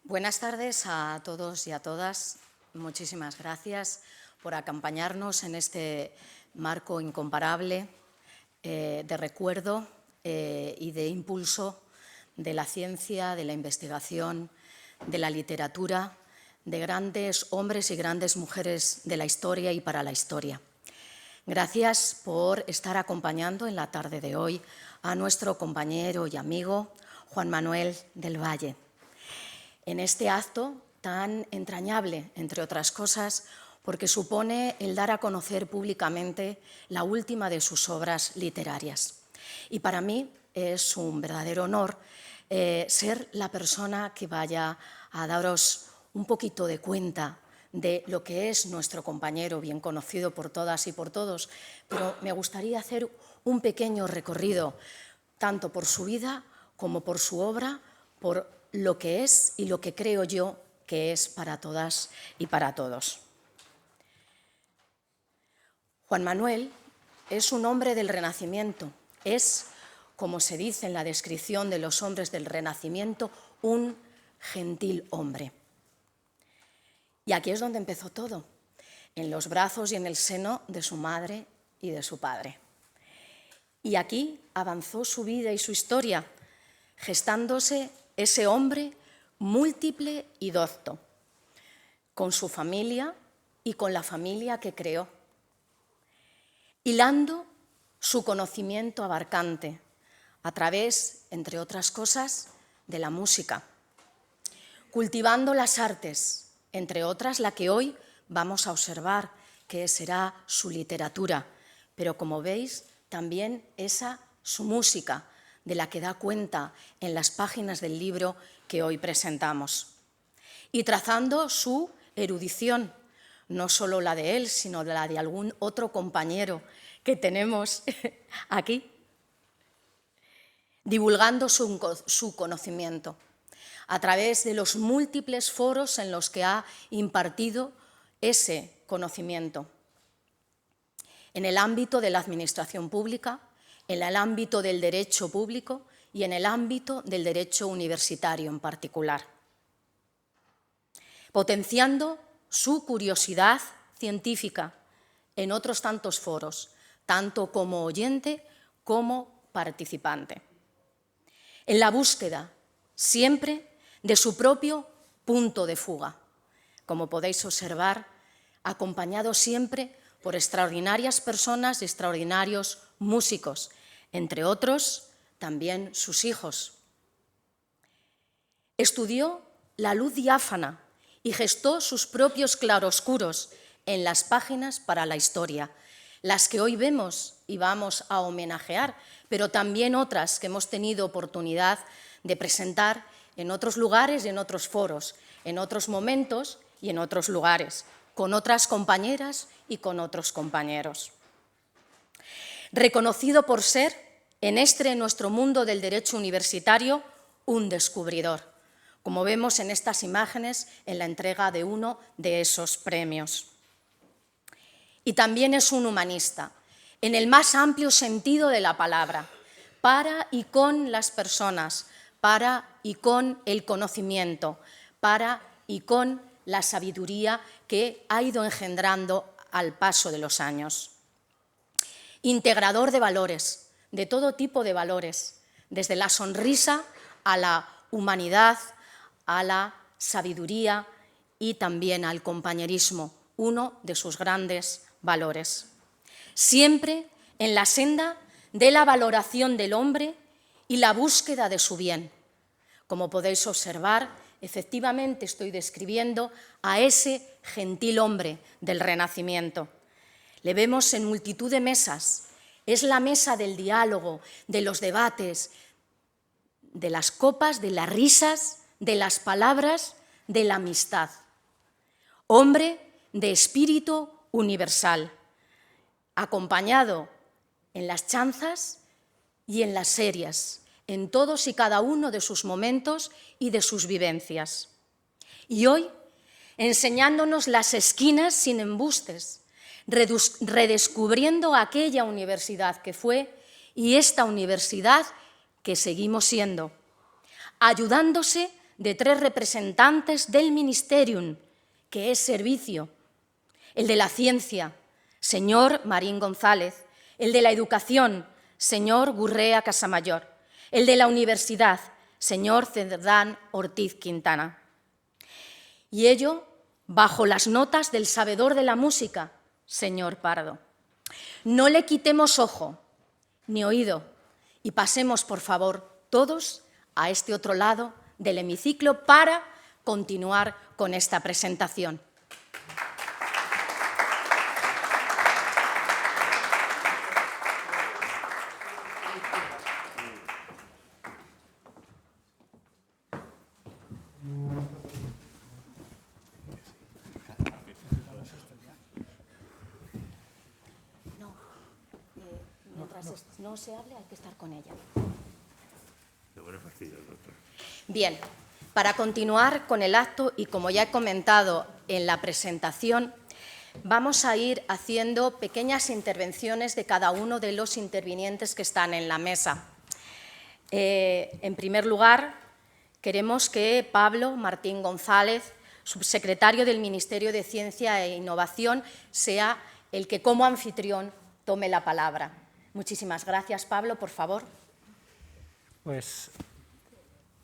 Buenas tardes a todos y a todas. Muchísimas gracias por acompañarnos en este marco incomparable de recuerdo y de impulso de la ciencia, de la investigación, de la literatura, de grandes hombres y grandes mujeres de la historia y para la historia. Gracias por estar acompañando en la tarde de hoy a nuestro compañero y amigo Juan Manuel del Valle, en este acto tan entrañable, entre otras cosas, porque supone el dar a conocer públicamente la última de sus obras literarias. Y para mí es un verdadero honor ser la persona que vaya a daros un poquito de cuenta de lo que es nuestro compañero, bien conocido por todas y por todos, pero me gustaría hacer un pequeño recorrido, tanto por su vida como por su obra, por lo que es y lo que creo yo que es para todas y para todos. Juan Manuel es un hombre del Renacimiento, es, como se dice en la descripción de los hombres del Renacimiento, un gentil hombre. Y aquí es donde empezó todo, en los brazos y en el seno de su madre y de su padre. Y aquí avanzó su vida y su historia, gestándose ese hombre múltiple y docto, con su familia y con la familia que creó, hilando su conocimiento abarcante a través, entre otras cosas, de la música, cultivando las artes, entre otras la que hoy vamos a observar, que será su literatura, pero como veis, también su música, de la que da cuenta en las páginas del libro que hoy presentamos. Y trazando su erudición, no solo la de él, sino la de algún otro compañero que tenemos aquí, divulgando su conocimiento a través de los múltiples foros en los que ha impartido ese conocimiento. En el ámbito de la administración pública, en el ámbito del derecho público y en el ámbito del derecho universitario en particular, potenciando su curiosidad científica en otros tantos foros, tanto como oyente como participante, en la búsqueda siempre de su propio punto de fuga, como podéis observar, acompañado siempre por extraordinarias personas y extraordinarios músicos, entre otros también sus hijos. Estudió la luz diáfana y gestó sus propios claroscuros en las páginas para la historia, las que hoy vemos y vamos a homenajear, pero también otras que hemos tenido oportunidad de presentar en otros lugares y en otros foros, en otros momentos y en otros lugares, con otras compañeras y con otros compañeros. Reconocido por ser, en nuestro mundo del derecho universitario, un descubridor, como vemos en estas imágenes en la entrega de uno de esos premios. Y también es un humanista, en el más amplio sentido de la palabra, para y con las personas, para y con el conocimiento, para y con la sabiduría que ha ido engendrando al paso de los años. Integrador de valores, de todo tipo de valores, desde la sonrisa a la humanidad, a la sabiduría y también al compañerismo, uno de sus grandes valores. Siempre en la senda de la valoración del hombre y la búsqueda de su bien. Como podéis observar, efectivamente estoy describiendo a ese gentil hombre del Renacimiento. Le vemos en multitud de mesas. Es la mesa del diálogo, de los debates, de las copas, de las risas, de las palabras, de la amistad. Hombre de espíritu universal, acompañado en las chanzas y en las serias, en todos y cada uno de sus momentos y de sus vivencias. Y hoy, enseñándonos las esquinas sin embustes, redescubriendo aquella universidad que fue y esta universidad que seguimos siendo, ayudándose de 3 representantes del Ministerium, que es servicio: el de la ciencia, señor Marín González; el de la educación, señor Gurrea Casamayor; el de la universidad, señor Cerdán Ortiz Quintana. Y ello bajo las notas del sabedor de la música, señor Pardo. No le quitemos ojo ni oído y pasemos, por favor, todos a este otro lado del hemiciclo para continuar con esta presentación. Mientras no se hable, hay que estar con ella. Bien, para continuar con el acto, y como ya he comentado en la presentación, vamos a ir haciendo pequeñas intervenciones de cada uno de los intervinientes que están en la mesa. En primer lugar, queremos que Pablo Martín González, subsecretario del Ministerio de Ciencia e Innovación, sea el que como anfitrión tome la palabra. Muchísimas gracias, Pablo, por favor. Pues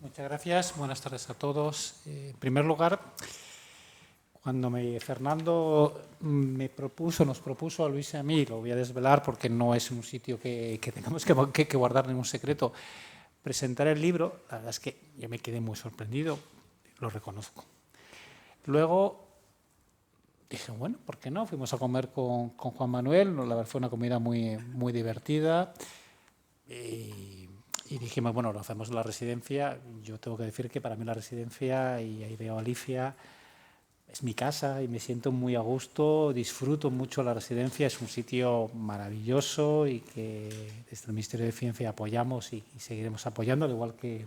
muchas gracias, buenas tardes a todos. En primer lugar, cuando Fernando nos propuso a Luis y a mí, lo voy a desvelar porque no es un sitio que tengamos que guardar ningún secreto, presentar el libro, la verdad es que yo me quedé muy sorprendido, lo reconozco. Luego dije, bueno, ¿por qué no? Fuimos a comer con Juan Manuel, la verdad fue una comida muy divertida y dijimos, bueno, lo hacemos en la residencia. Yo tengo que decir que para mí la residencia, y ahí veo a Alicia, es mi casa y me siento muy a gusto, disfruto mucho la residencia, es un sitio maravilloso y que desde el Ministerio de Ciencia apoyamos y seguiremos apoyando, al igual que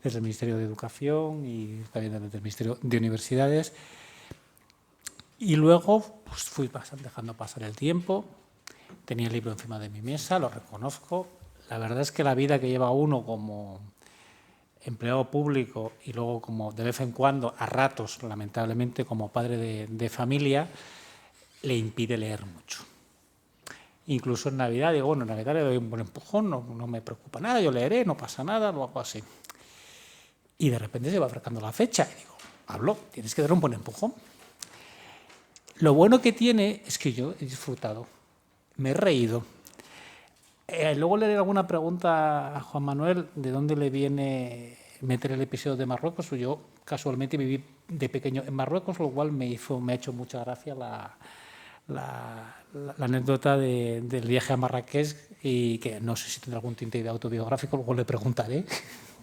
desde el Ministerio de Educación y también desde el Ministerio de Universidades. Y luego pues, fui dejando pasar el tiempo, tenía el libro encima de mi mesa, lo reconozco. La verdad es que la vida que lleva uno como empleado público y luego como de vez en cuando, a ratos, lamentablemente, como padre de familia, le impide leer mucho. Incluso en Navidad, digo, bueno, en Navidad le doy un buen empujón, no me preocupa nada, yo leeré, no pasa nada, lo hago así. Y de repente se va acercando la fecha y digo, Pablo, tienes que dar un buen empujón. Lo bueno que tiene es que yo he disfrutado, me he reído. Luego le haré alguna pregunta a Juan Manuel de dónde le viene meter el episodio de Marruecos. Yo casualmente viví de pequeño en Marruecos, lo cual me ha hecho mucha gracia la anécdota del viaje a Marrakech, y que no sé si tendrá algún tinte de autobiográfico, luego le preguntaré,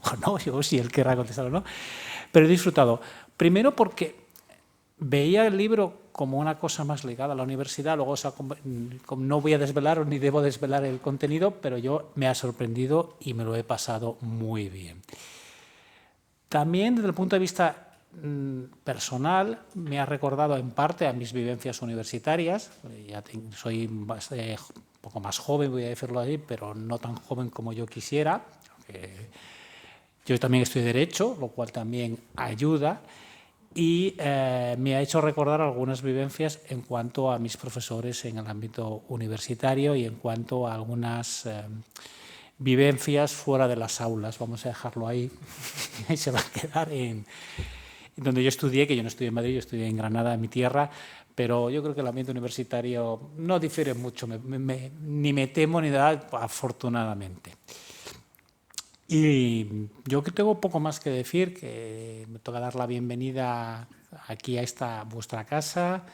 o no, yo si él querrá contestar o no. Pero he disfrutado. Primero porque veía el libro como una cosa más ligada a la universidad, luego no voy a desvelar ni debo desvelar el contenido, pero yo me ha sorprendido y me lo he pasado muy bien. También desde el punto de vista personal me ha recordado en parte a mis vivencias universitarias. Ya soy un poco más joven, voy a decirlo así, pero no tan joven como yo quisiera. Yo también estudié Derecho, lo cual también ayuda. Y me ha hecho recordar algunas vivencias en cuanto a mis profesores en el ámbito universitario y en cuanto a algunas vivencias fuera de las aulas. Vamos a dejarlo ahí. Ahí se va a quedar en donde yo estudié, que yo no estudié en Madrid, yo estudié en Granada, en mi tierra, pero yo creo que el ambiente universitario no difiere mucho, ni me temo ni nada, afortunadamente. Y yo que tengo poco más que decir, que me toca dar la bienvenida aquí a esta vuestra casa,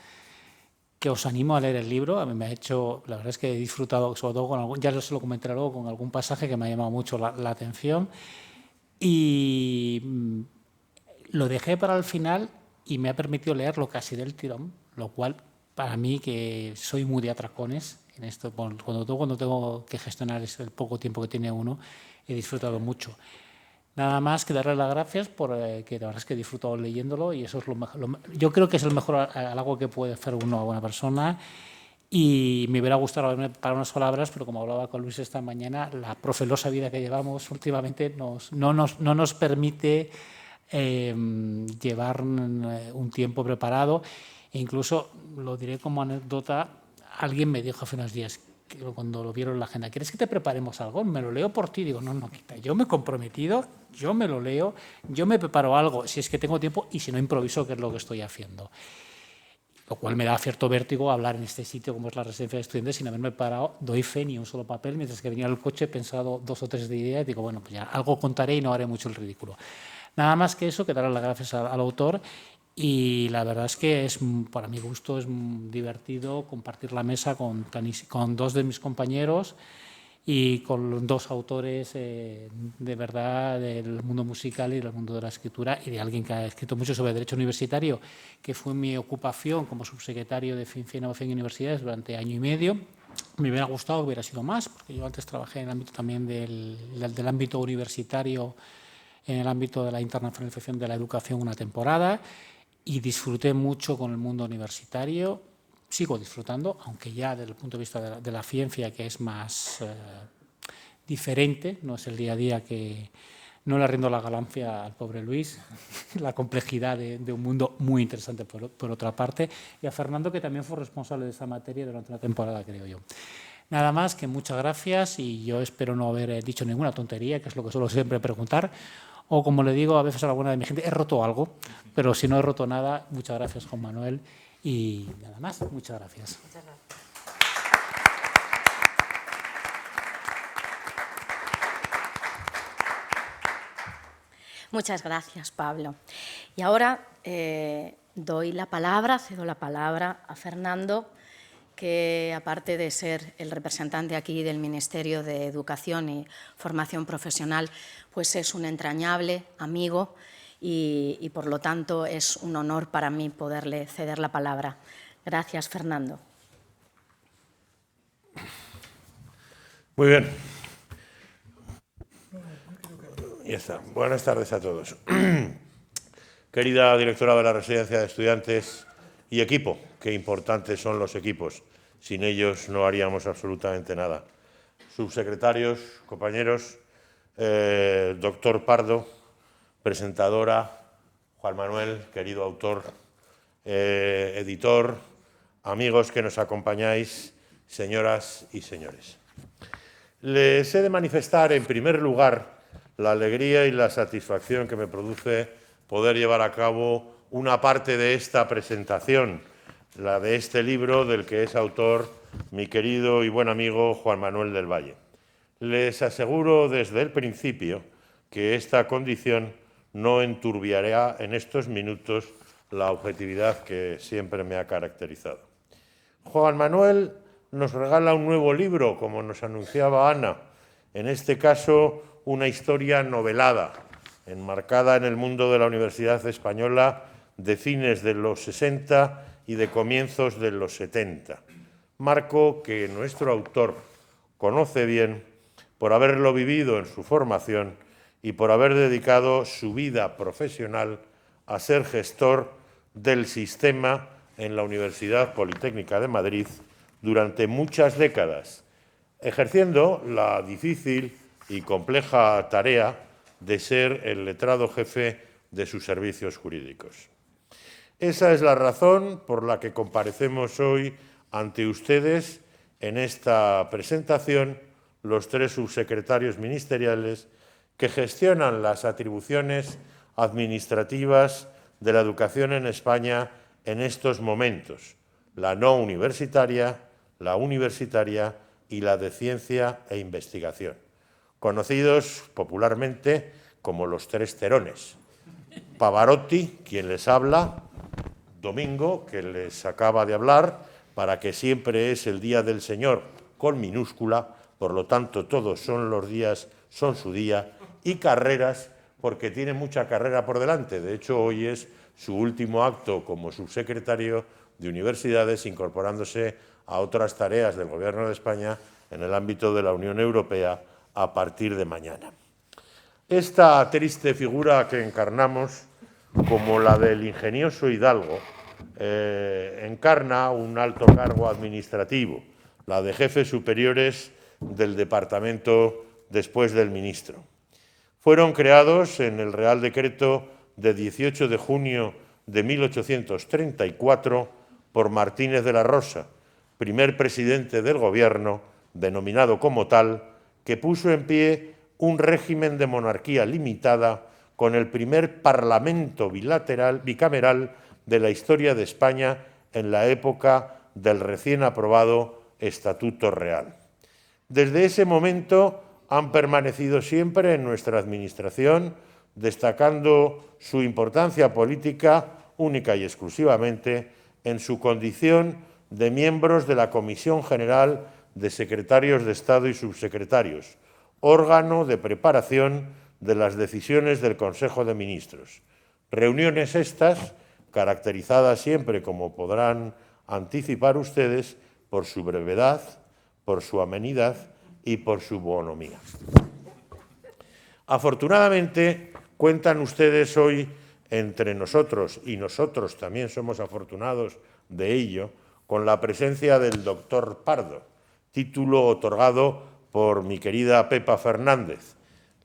que os animo a leer el libro. A mí me ha hecho, la verdad es que he disfrutado, sobre todo ya se lo comentaré luego, con algún pasaje que me ha llamado mucho la atención. Y lo dejé para el final y me ha permitido leerlo casi del tirón, lo cual para mí, que soy muy de atracones en esto, cuando tengo que gestionar el poco tiempo que tiene uno, he disfrutado mucho. Nada más que darle las gracias por que la verdad es que he disfrutado leyéndolo, y eso es yo creo que es el mejor halago que puede hacer uno a una persona. Y me hubiera gustado para unas palabras, pero como hablaba con Luis esta mañana, la profelosa vida que llevamos últimamente no nos permite llevar un tiempo preparado. E incluso, lo diré como anécdota, alguien me dijo hace unos días, cuando lo vieron en la agenda, ¿quieres que te preparemos algo? Me lo leo por ti. Digo, no, quita, yo me he comprometido, yo me lo leo, yo me preparo algo, si es que tengo tiempo, y si no, improviso, que es lo que estoy haciendo. Lo cual me da cierto vértigo hablar en este sitio, como es la residencia de estudiantes, sin haberme parado, doy fe, ni un solo papel, mientras que venía el coche, he pensado 2 o 3 de ideas, y digo, bueno, pues ya algo contaré y no haré mucho el ridículo. Nada más que eso, que darle las gracias al autor. Y la verdad es que para mi gusto es divertido compartir la mesa con 2 de mis compañeros y con 2 autores de verdad del mundo musical y del mundo de la escritura, y de alguien que ha escrito mucho sobre derecho universitario, que fue mi ocupación como subsecretario de Ciencia, Innovación y Universidades durante año y medio. Me hubiera gustado que hubiera sido más, porque yo antes trabajé en el ámbito también del ámbito universitario, en el ámbito de la internacionalización de la educación una temporada, y disfruté mucho con el mundo universitario. Sigo disfrutando, aunque ya desde el punto de vista de la ciencia, que es más diferente, no es el día a día, que no le rindo la ganancia al pobre Luis, la complejidad de un mundo muy interesante por otra parte, y a Fernando, que también fue responsable de esa materia durante una temporada, creo yo. Nada más, que muchas gracias, y yo espero no haber dicho ninguna tontería, que es lo que suelo siempre preguntar. O, como le digo a veces a alguna de mi gente, he roto algo, pero si no he roto nada, muchas gracias, Juan Manuel, y nada más, muchas gracias. Muchas gracias. Muchas gracias, Pablo. Y ahora cedo la palabra a Fernando, que aparte de ser el representante aquí del Ministerio de Educación y Formación Profesional, pues es un entrañable amigo y por lo tanto es un honor para mí poderle ceder la palabra. Gracias, Fernando. Muy bien. Ya está. Buenas tardes a todos. Querida directora de la Residencia de Estudiantes y equipo, qué importantes son los equipos. Sin ellos no haríamos absolutamente nada. Subsecretarios, compañeros, doctor Pardo, presentadora, Juan Manuel, querido autor, editor, amigos que nos acompañáis, señoras y señores. Les he de manifestar, en primer lugar, la alegría y la satisfacción que me produce poder llevar a cabo una parte de esta presentación, la de este libro del que es autor mi querido y buen amigo Juan Manuel del Valle. Les aseguro desde el principio que esta condición no enturbiará en estos minutos la objetividad que siempre me ha caracterizado. Juan Manuel nos regala un nuevo libro, como nos anunciaba Ana, en este caso una historia novelada, enmarcada en el mundo de la Universidad Española de fines de los 60 y de comienzos de los 70. Marco que nuestro autor conoce bien por haberlo vivido en su formación y por haber dedicado su vida profesional a ser gestor del sistema en la Universidad Politécnica de Madrid durante muchas décadas, ejerciendo la difícil y compleja tarea de ser el letrado jefe de sus servicios jurídicos. Esa es la razón por la que comparecemos hoy ante ustedes en esta presentación los 3 subsecretarios ministeriales que gestionan las atribuciones administrativas de la educación en España en estos momentos, la no universitaria, la universitaria y la de ciencia e investigación, conocidos popularmente como los 3 Terones. Pavarotti, quien les habla, Domingo, que les acaba de hablar, para que siempre es el Día del Señor con minúscula, por lo tanto todos son los días, son su día, y Carreras, porque tiene mucha carrera por delante. De hecho, hoy es su último acto como subsecretario de Universidades, incorporándose a otras tareas del Gobierno de España en el ámbito de la Unión Europea a partir de mañana. Esta triste figura que encarnamos, como la del ingenioso Hidalgo, encarna un alto cargo administrativo, la de jefes superiores del departamento después del ministro. Fueron creados en el Real Decreto de 18 de junio de 1834 por Martínez de la Rosa, primer presidente del Gobierno, denominado como tal, que puso en pie un régimen de monarquía limitada con el primer parlamento bicameral de la historia de España en la época del recién aprobado Estatuto Real. Desde ese momento han permanecido siempre en nuestra administración, destacando su importancia política única y exclusivamente en su condición de miembros de la Comisión General de Secretarios de Estado y Subsecretarios, órgano de preparación de las decisiones del Consejo de Ministros. Reuniones estas, caracterizadas siempre, como podrán anticipar ustedes, por su brevedad, por su amenidad y por su bonomía. Afortunadamente, cuentan ustedes hoy entre nosotros, y nosotros también somos afortunados de ello, con la presencia del doctor Pardo, título otorgado por mi querida Pepa Fernández.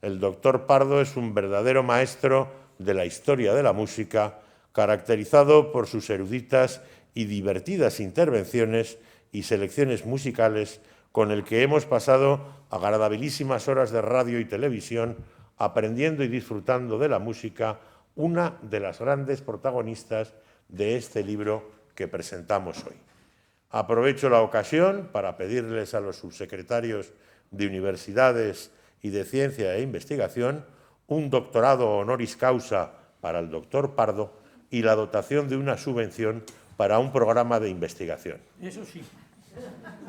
El doctor Pardo es un verdadero maestro de la historia de la música, caracterizado por sus eruditas y divertidas intervenciones y selecciones musicales, con el que hemos pasado agradabilísimas horas de radio y televisión, aprendiendo y disfrutando de la música, una de las grandes protagonistas de este libro que presentamos hoy. Aprovecho la ocasión para pedirles a los subsecretarios de Universidades y de Ciencia e Investigación un doctorado honoris causa para el doctor Pardo y la dotación de una subvención para un programa de investigación. Eso sí.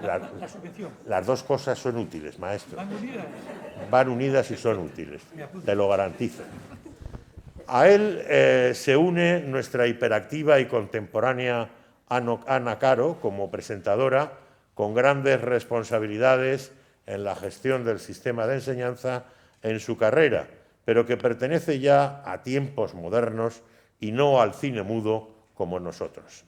La subvención. Las dos cosas son útiles, maestro. ¿Van unidas? Van unidas y son útiles, te lo garantizo. A él se une nuestra hiperactiva y contemporánea Ana Caro como presentadora, con grandes responsabilidades en la gestión del sistema de enseñanza en su carrera, pero que pertenece ya a tiempos modernos y no al cine mudo como nosotros.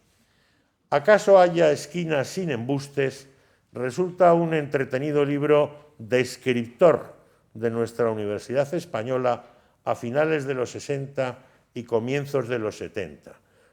¿Acaso haya esquinas sin embustes? Resulta un entretenido libro descriptor de nuestra Universidad Española a finales de los 60 y comienzos de los 70.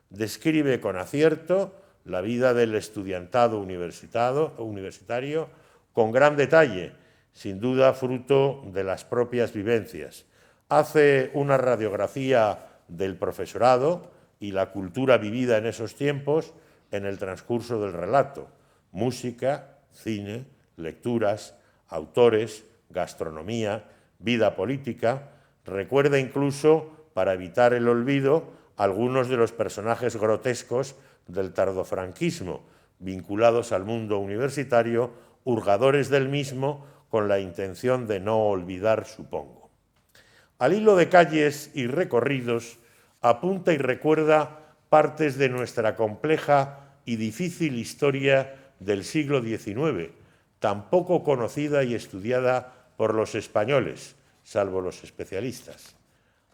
Describe con acierto la vida del estudiantado universitario con gran detalle, sin duda fruto de las propias vivencias. Hace una radiografía del profesorado y la cultura vivida en esos tiempos en el transcurso del relato: música, cine, lecturas, autores, gastronomía, vida política. Recuerda incluso, para evitar el olvido, algunos de los personajes grotescos del tardofranquismo, vinculados al mundo universitario, hurgadores del mismo con la intención de no olvidar, supongo. Al hilo de calles y recorridos, apunta y recuerda partes de nuestra compleja y difícil historia del siglo XIX, tan poco conocida y estudiada por los españoles, salvo los especialistas.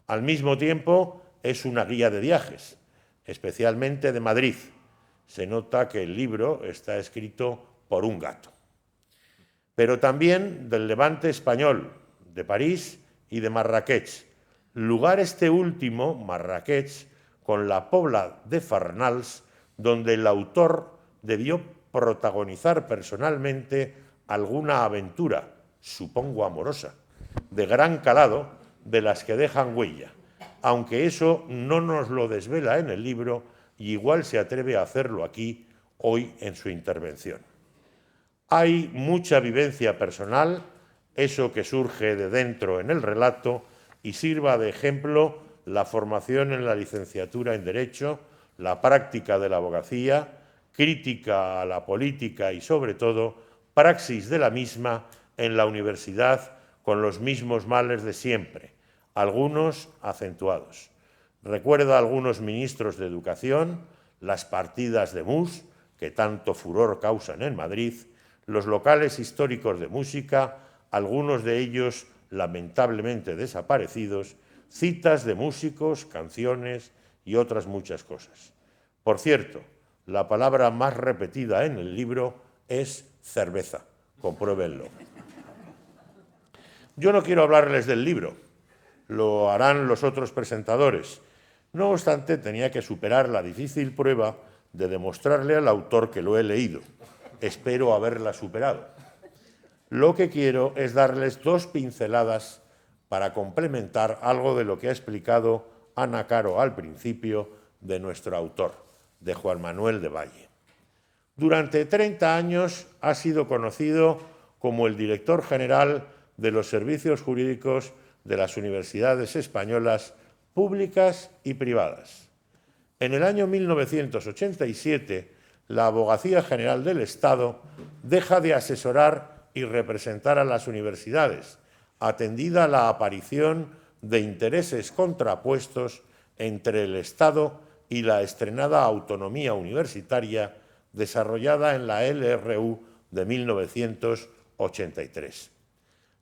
Al mismo tiempo, es una guía de viajes, especialmente de Madrid. Se nota que el libro está escrito por un gato. Pero también del Levante español, de París y de Marrakech, lugar este último, Marrakech, con la Pobla de Farnals, donde el autor debió protagonizar personalmente alguna aventura, supongo amorosa, de gran calado, de las que dejan huella, aunque eso no nos lo desvela en el libro y igual se atreve a hacerlo aquí, hoy, en su intervención. Hay mucha vivencia personal, eso que surge de dentro en el relato, y sirva de ejemplo la formación en la licenciatura en Derecho, la práctica de la abogacía, crítica a la política y, sobre todo, praxis de la misma en la universidad con los mismos males de siempre, algunos acentuados. Recuerda a algunos ministros de Educación, las partidas de mus, que tanto furor causan en Madrid, los locales históricos de música, algunos de ellos lamentablemente desaparecidos, citas de músicos, canciones y otras muchas cosas. Por cierto, la palabra más repetida en el libro es cerveza. Compruébenlo. Yo no quiero hablarles del libro, lo harán los otros presentadores, No obstante, tenía que superar la difícil prueba de demostrarle al autor que lo he leído. Espero haberla superado. Lo que quiero es darles dos pinceladas para complementar algo de lo que ha explicado Ana Caro al principio de nuestro autor, de Juan Manuel del Valle. Durante 30 años ha sido conocido como el director general de los servicios jurídicos de las universidades españolas públicas y privadas. En el año 1987, la Abogacía General del Estado deja de asesorar y representar a las universidades, atendida la aparición de intereses contrapuestos entre el Estado y la estrenada autonomía universitaria desarrollada en la LRU de 1983.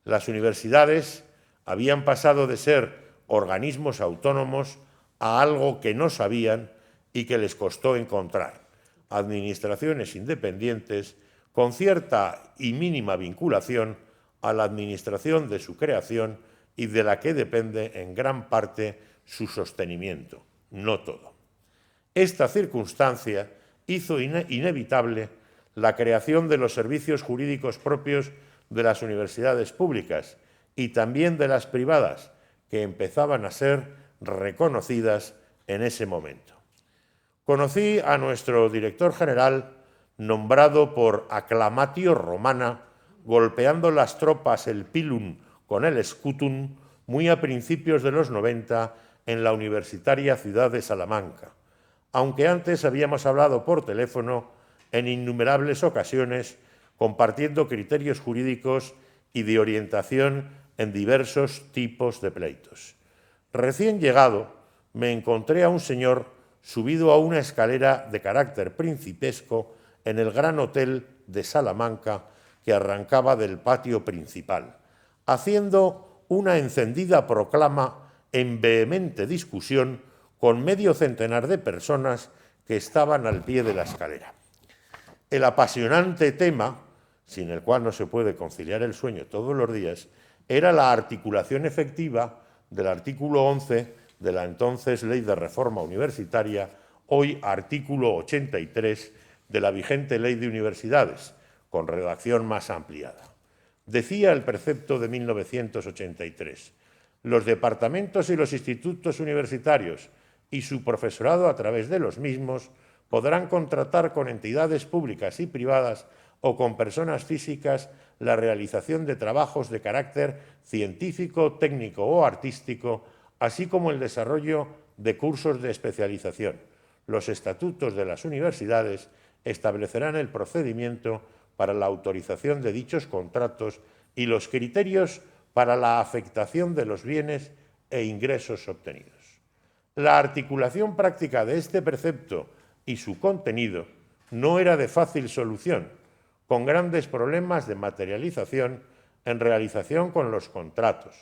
Las universidades habían pasado de ser organismos autónomos a algo que no sabían y que les costó encontrar: administraciones independientes con cierta y mínima vinculación a la administración de su creación y de la que depende en gran parte su sostenimiento, no todo. Esta circunstancia hizo inevitable la creación de los servicios jurídicos propios de las universidades públicas y también de las privadas, que empezaban a ser reconocidas en ese momento. Conocí a nuestro director general, nombrado por acclamatio romana, golpeando las tropas el pilum con el scutum, muy a principios de los 90 en la universitaria ciudad de Salamanca, aunque antes habíamos hablado por teléfono en innumerables ocasiones, compartiendo criterios jurídicos y de orientación en diversos tipos de pleitos. Recién llegado, me encontré a un señor subido a una escalera de carácter principesco en el Gran Hotel de Salamanca que arrancaba del patio principal, haciendo una encendida proclama en vehemente discusión con medio centenar de personas que estaban al pie de la escalera. El apasionante tema, sin el cual no se puede conciliar el sueño todos los días, era la articulación efectiva del artículo 11 de la entonces Ley de Reforma Universitaria, hoy artículo 83 de la vigente Ley de Universidades, con redacción más ampliada. Decía el precepto de 1983: los departamentos y los institutos universitarios y su profesorado a través de los mismos podrán contratar con entidades públicas y privadas o con personas físicas la realización de trabajos de carácter científico, técnico o artístico, así como el desarrollo de cursos de especialización. Los estatutos de las universidades establecerán el procedimiento para la autorización de dichos contratos y los criterios para la afectación de los bienes e ingresos obtenidos. La articulación práctica de este precepto y su contenido no era de fácil solución, con grandes problemas de materialización en realización con los contratos,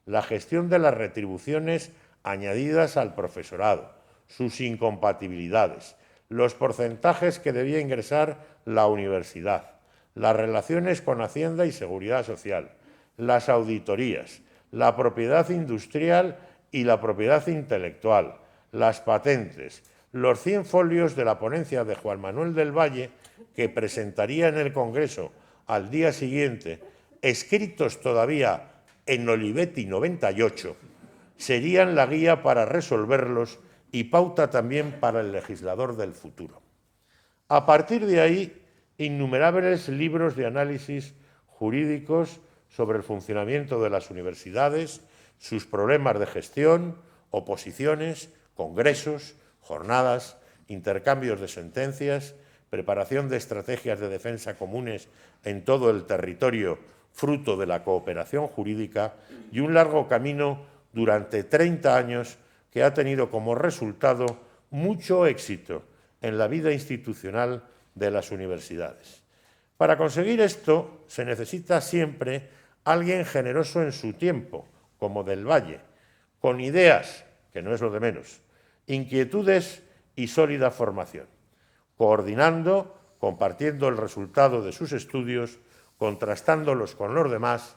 la gestión de las retribuciones añadidas al profesorado, sus incompatibilidades, los porcentajes que debía ingresar la universidad, las relaciones con Hacienda y Seguridad Social, las auditorías, la propiedad industrial y la propiedad intelectual, las patentes, los 100 folios de la ponencia de Juan Manuel del Valle, que presentaría en el Congreso al día siguiente, escritos todavía en Olivetti 98, serían la guía para resolverlos y pauta también para el legislador del futuro. A partir de ahí, innumerables libros de análisis jurídicos sobre el funcionamiento de las universidades, sus problemas de gestión, oposiciones, congresos, jornadas, intercambios de sentencias, preparación de estrategias de defensa comunes en todo el territorio, fruto de la cooperación jurídica, y un largo camino durante 30 años que ha tenido como resultado mucho éxito en la vida institucional de las universidades. Para conseguir esto se necesita siempre alguien generoso en su tiempo, como del Valle, con ideas, que no es lo de menos, inquietudes y sólida formación, coordinando, compartiendo el resultado de sus estudios, contrastándolos con los demás,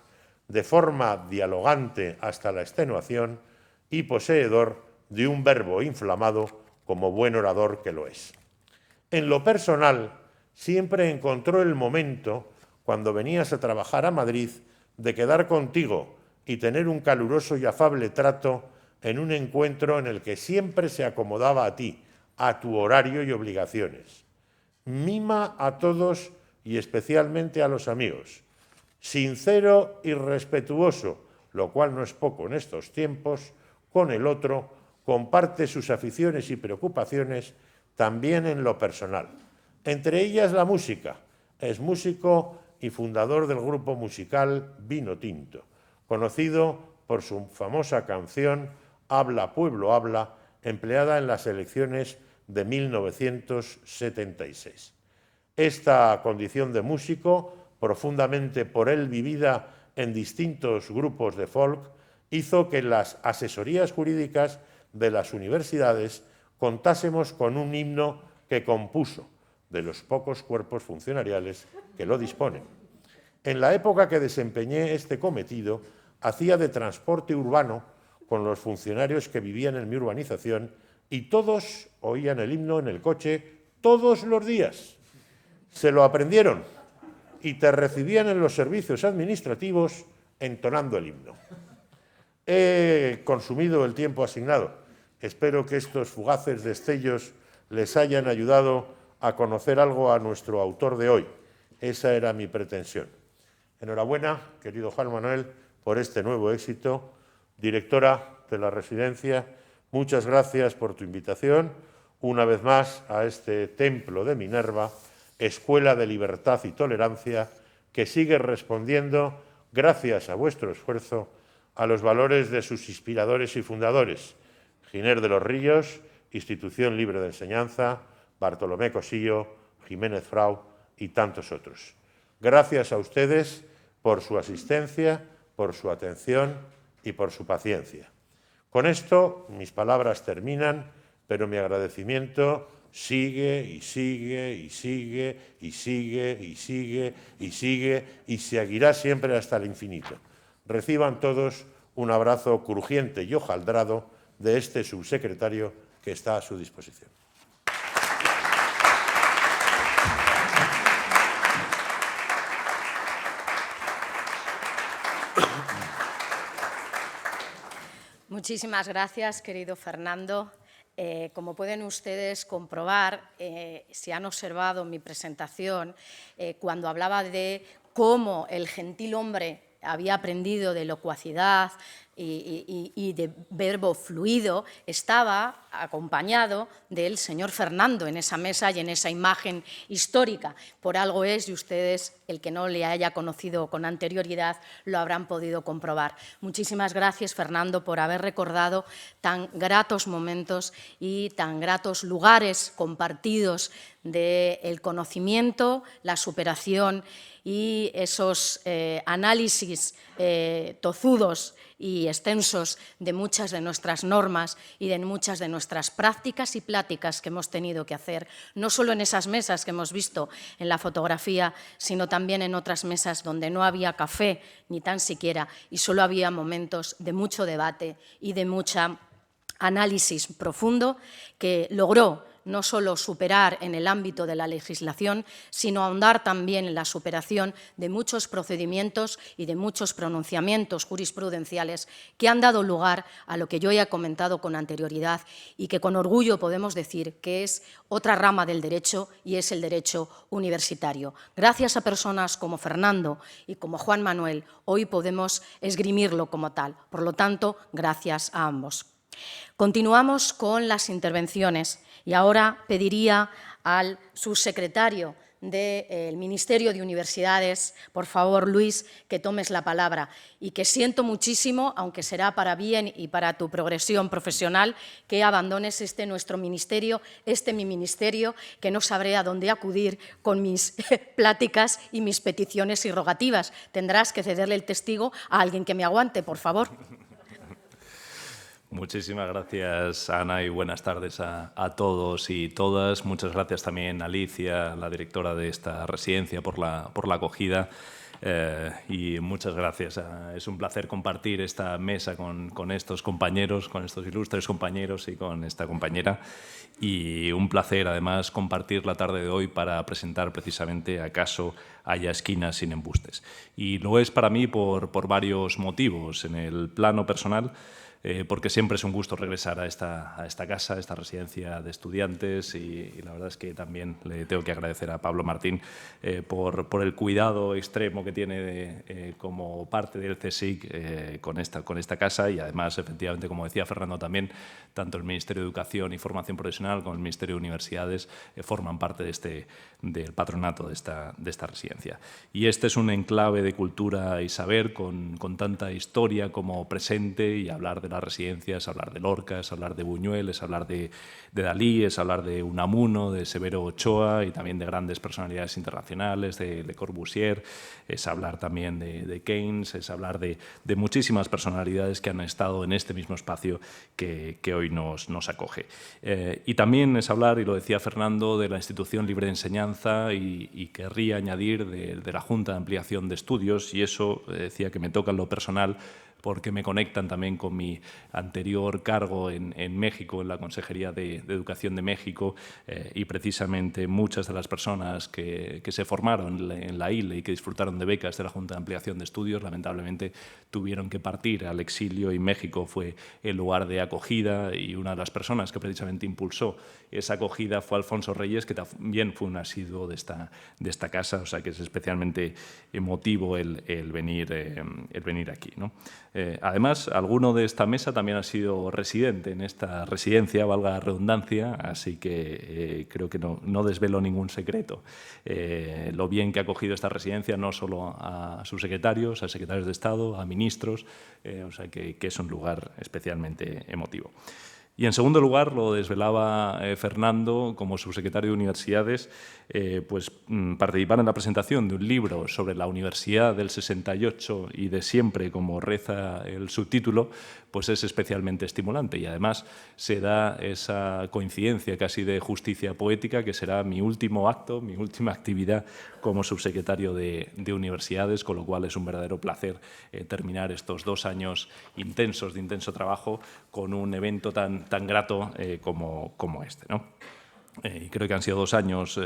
de forma dialogante hasta la extenuación y poseedor de un verbo inflamado como buen orador que lo es. En lo personal, siempre encontró el momento, cuando venías a trabajar a Madrid, de quedar contigo y tener un caluroso y afable trato en un encuentro en el que siempre se acomodaba a ti, a tu horario y obligaciones. Mima a todos y especialmente a los amigos. Sincero y respetuoso, lo cual no es poco en estos tiempos, con el otro, comparte sus aficiones y preocupaciones también en lo personal. Entre ellas la música. Es músico y fundador del grupo musical Vino Tinto, conocido por su famosa canción Habla, pueblo, habla, empleada en las elecciones de 1976. Esta condición de músico, profundamente por él vivida en distintos grupos de folk, hizo que las asesorías jurídicas de las universidades contásemos con un himno que compuso, de los pocos cuerpos funcionariales que lo disponen. En la época que desempeñé este cometido, hacía de transporte urbano con los funcionarios que vivían en mi urbanización y todos oían el himno en el coche todos los días. Se lo aprendieron y te recibían en los servicios administrativos entonando el himno. He consumido el tiempo asignado. Espero que estos fugaces destellos les hayan ayudado a conocer algo a nuestro autor de hoy. Esa era mi pretensión. Enhorabuena, querido Juan Manuel, por este nuevo éxito. Directora de la residencia, muchas gracias por tu invitación una vez más a este templo de Minerva, escuela de libertad y tolerancia, que sigue respondiendo, gracias a vuestro esfuerzo, a los valores de sus inspiradores y fundadores, Giner de los Ríos, Institución Libre de Enseñanza, Bartolomé Cosillo, Jiménez Frau y tantos otros. Gracias a ustedes por su asistencia, por su atención y por su paciencia. Con esto mis palabras terminan, pero mi agradecimiento sigue y sigue y sigue y sigue y sigue y sigue y seguirá siempre hasta el infinito. Reciban todos un abrazo crujiente y hojaldrado de este subsecretario que está a su disposición. Muchísimas gracias, querido Fernando. Como pueden ustedes comprobar, si han observado mi presentación, cuando hablaba de cómo el gentilhombre había aprendido de locuacidad y de verbo fluido, estaba acompañado del señor Fernando en esa mesa y en esa imagen histórica. Por algo es, y ustedes, el que no le haya conocido con anterioridad, lo habrán podido comprobar. Muchísimas gracias, Fernando, por haber recordado tan gratos momentos y tan gratos lugares compartidos del conocimiento, la superación y esos análisis tozudos y extensos de muchas de nuestras normas y de muchas de nuestras prácticas y pláticas que hemos tenido que hacer, no solo en esas mesas que hemos visto en la fotografía, sino también en otras mesas donde no había café ni tan siquiera y solo había momentos de mucho debate y de mucho análisis profundo que logró no solo superar en el ámbito de la legislación, sino ahondar también en la superación de muchos procedimientos y de muchos pronunciamientos jurisprudenciales que han dado lugar a lo que yo ya he comentado con anterioridad y que con orgullo podemos decir que es otra rama del derecho y es el derecho universitario. Gracias a personas como Fernando y como Juan Manuel, hoy podemos esgrimirlo como tal. Por lo tanto, gracias a ambos. Continuamos con las intervenciones y ahora pediría al subsecretario del Ministerio de Universidades, por favor, Luis, que tomes la palabra y que siento muchísimo, aunque será para bien y para tu progresión profesional, que abandones nuestro ministerio, mi ministerio, que no sabré a dónde acudir con mis pláticas y mis peticiones y rogativas. Tendrás que cederle el testigo a alguien que me aguante, por favor. Muchísimas gracias, Ana, y buenas tardes a todos y todas. Muchas gracias también a Alicia, la directora de esta residencia, por la acogida. Y muchas gracias. Es un placer compartir esta mesa con estos compañeros, con estos ilustres compañeros y con esta compañera. Y un placer, además, compartir la tarde de hoy para presentar precisamente ¿Acaso haya esquinas sin embustes? Y lo es para mí por varios motivos. En el plano personal, porque siempre es un gusto regresar a esta casa, a esta residencia de estudiantes, y la verdad es que también le tengo que agradecer a Pablo Martín por el cuidado extremo que tiene como parte del CSIC con esta casa, y además, efectivamente, como decía Fernando también, tanto el Ministerio de Educación y Formación Profesional como el Ministerio de Universidades forman parte del patronato de esta residencia. Y este es un enclave de cultura y saber con tanta historia como presente, y hablar de las residencias, hablar de Lorca, es hablar de Buñuel, es hablar de Dalí, es hablar de Unamuno, de Severo Ochoa, y también de grandes personalidades internacionales, de Le Corbusier, es hablar también de Keynes, es hablar de muchísimas personalidades que han estado en este mismo espacio que hoy nos acoge. Y también es hablar, y lo decía Fernando, de la Institución Libre de Enseñanza, y querría añadir de la Junta de Ampliación de Estudios, y eso decía que me toca en lo personal, porque me conectan también con mi anterior cargo en México, en la Consejería de Educación de México, y precisamente muchas de las personas que se formaron en la ILE y que disfrutaron de becas de la Junta de Ampliación de Estudios, lamentablemente tuvieron que partir al exilio, y México fue el lugar de acogida, y una de las personas que precisamente impulsó esa acogida fue Alfonso Reyes, que también fue un asiduo de esta casa, o sea que es especialmente emotivo el venir aquí, ¿no? Además, alguno de esta mesa también ha sido residente en esta residencia, valga la redundancia, así que creo que no desvelo ningún secreto. Lo bien que ha acogido esta residencia, no solo a subsecretarios, a secretarios de Estado, a ministros, o sea que es un lugar especialmente emotivo. Y en segundo lugar, lo desvelaba Fernando, como subsecretario de Universidades, participar en la presentación de un libro sobre la Universidad del 68 y de siempre, como reza el subtítulo, pues es especialmente estimulante, y además se da esa coincidencia casi de justicia poética, que será mi último acto, mi última actividad como subsecretario de Universidades, con lo cual es un verdadero placer terminar estos 2 años intensos, de intenso trabajo, con un evento tan grato como este, ¿no? Y creo que han sido 2 años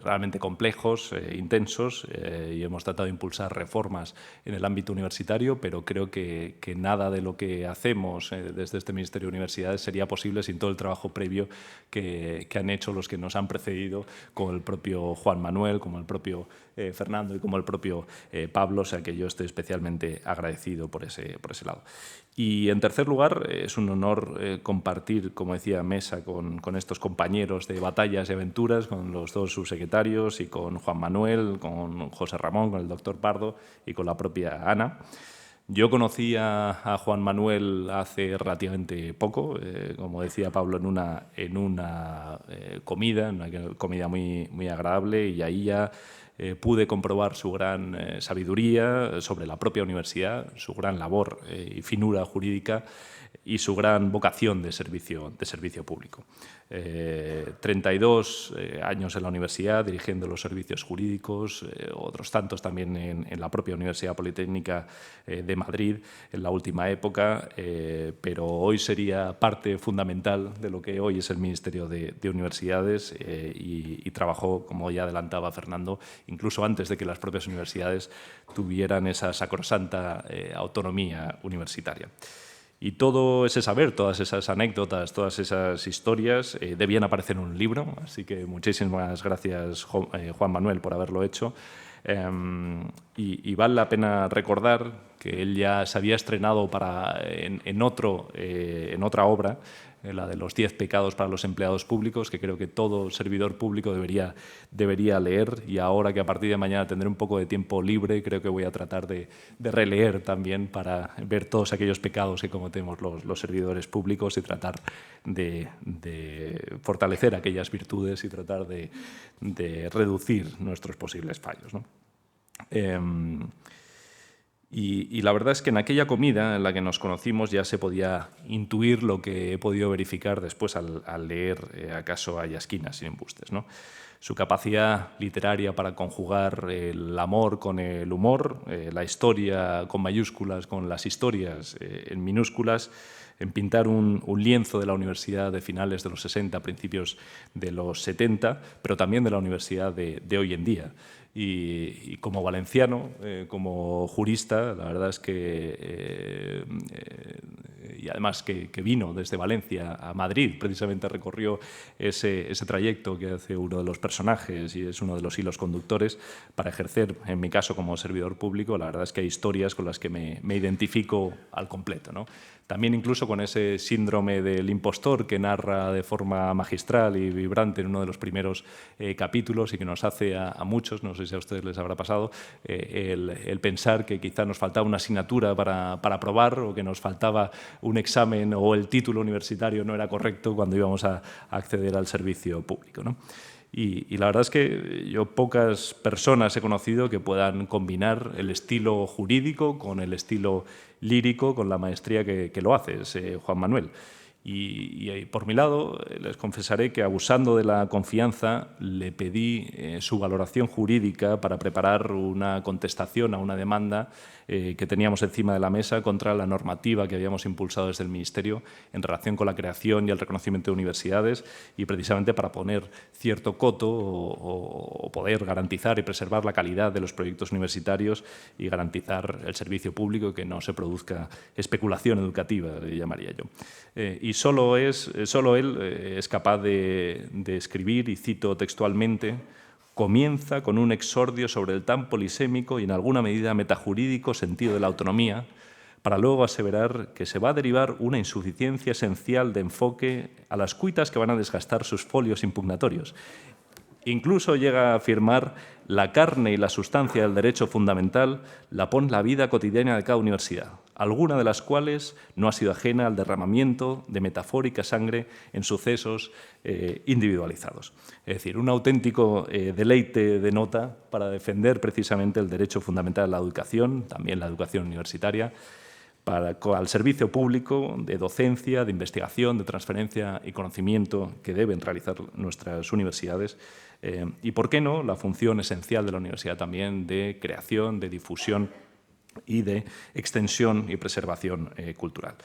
realmente complejos, intensos, y hemos tratado de impulsar reformas en el ámbito universitario, pero creo que nada de lo que hacemos desde este Ministerio de Universidades sería posible sin todo el trabajo previo que han hecho los que nos han precedido, como el propio Juan Manuel, como el propio Fernando y como el propio Pablo, o sea que yo estoy especialmente agradecido por ese lado. Y en tercer lugar, es un honor compartir, como decía, mesa con estos compañeros de batallas y aventuras, con los 2 subsecretarios y con Juan Manuel, con José Ramón, con el doctor Pardo y con la propia Ana. Yo conocí a Juan Manuel hace relativamente poco, como decía Pablo, en una comida muy agradable, y ahí ya pude comprobar su gran sabiduría sobre la propia universidad, su gran labor y finura jurídica, y su gran vocación de servicio público. 32 años en la universidad dirigiendo los servicios jurídicos, otros tantos también en la propia Universidad Politécnica de Madrid en la última época, pero hoy sería parte fundamental de lo que hoy es el Ministerio de Universidades, y trabajó, como ya adelantaba Fernando, incluso antes de que las propias universidades tuvieran esa sacrosanta autonomía universitaria. Y todo ese saber, todas esas anécdotas, todas esas historias debían aparecer en un libro, así que muchísimas gracias, Juan Manuel, por haberlo hecho. Y vale la pena recordar que él ya se había estrenado en otra obra, la de los 10 pecados para los empleados públicos, que creo que todo servidor público debería leer, y ahora que a partir de mañana tendré un poco de tiempo libre, creo que voy a tratar de releer también para ver todos aquellos pecados que cometemos los servidores públicos, y tratar de fortalecer aquellas virtudes y tratar de reducir nuestros posibles fallos, ¿no? Y la verdad es que en aquella comida en la que nos conocimos ya se podía intuir lo que he podido verificar después al leer Acaso haya esquinas sin embustes, ¿no? su capacidad literaria para conjugar el amor con el humor, la historia con mayúsculas con las historias en minúsculas, en pintar un lienzo de la universidad de finales de los 60, principios de los 70, pero también de la universidad de hoy en día. Y como valenciano, como jurista, la verdad es que, y además que vino desde Valencia a Madrid, precisamente recorrió ese trayecto que hace uno de los personajes y es uno de los hilos conductores para ejercer, en mi caso como servidor público, la verdad es que hay historias con las que me identifico al completo, ¿no? También incluso con ese síndrome del impostor que narra de forma magistral y vibrante en uno de los primeros capítulos y que nos hace a muchos, no sé si a ustedes les habrá pasado, el pensar que quizá nos faltaba una asignatura para aprobar o que nos faltaba un examen o el título universitario no era correcto cuando íbamos a acceder al servicio público, ¿no? Y la verdad es que yo pocas personas he conocido que puedan combinar el estilo jurídico con el estilo lírico, con la maestría que lo hace, es Juan Manuel. Y por mi lado, les confesaré que abusando de la confianza le pedí su valoración jurídica para preparar una contestación a una demanda que teníamos encima de la mesa contra la normativa que habíamos impulsado desde el Ministerio en relación con la creación y el reconocimiento de universidades y precisamente para poner cierto coto o poder garantizar y preservar la calidad de los proyectos universitarios y garantizar el servicio público y que no se produzca especulación educativa, le llamaría yo. Y solo él es capaz de escribir, y cito textualmente, comienza con un exordio sobre el tan polisémico y en alguna medida metajurídico sentido de la autonomía, para luego aseverar que se va a derivar una insuficiencia esencial de enfoque a las cuitas que van a desgastar sus folios impugnatorios. Incluso llega a afirmar la carne y la sustancia del derecho fundamental la pone la vida cotidiana de cada universidad, alguna de las cuales no ha sido ajena al derramamiento de metafórica sangre en sucesos individualizados. Es decir, un auténtico deleite de nota para defender precisamente el derecho fundamental a la educación, también la educación universitaria, al servicio público de docencia, de investigación, de transferencia y conocimiento que deben realizar nuestras universidades y, ¿por qué no?, la función esencial de la universidad también de creación, de difusión y de extensión y preservación cultural.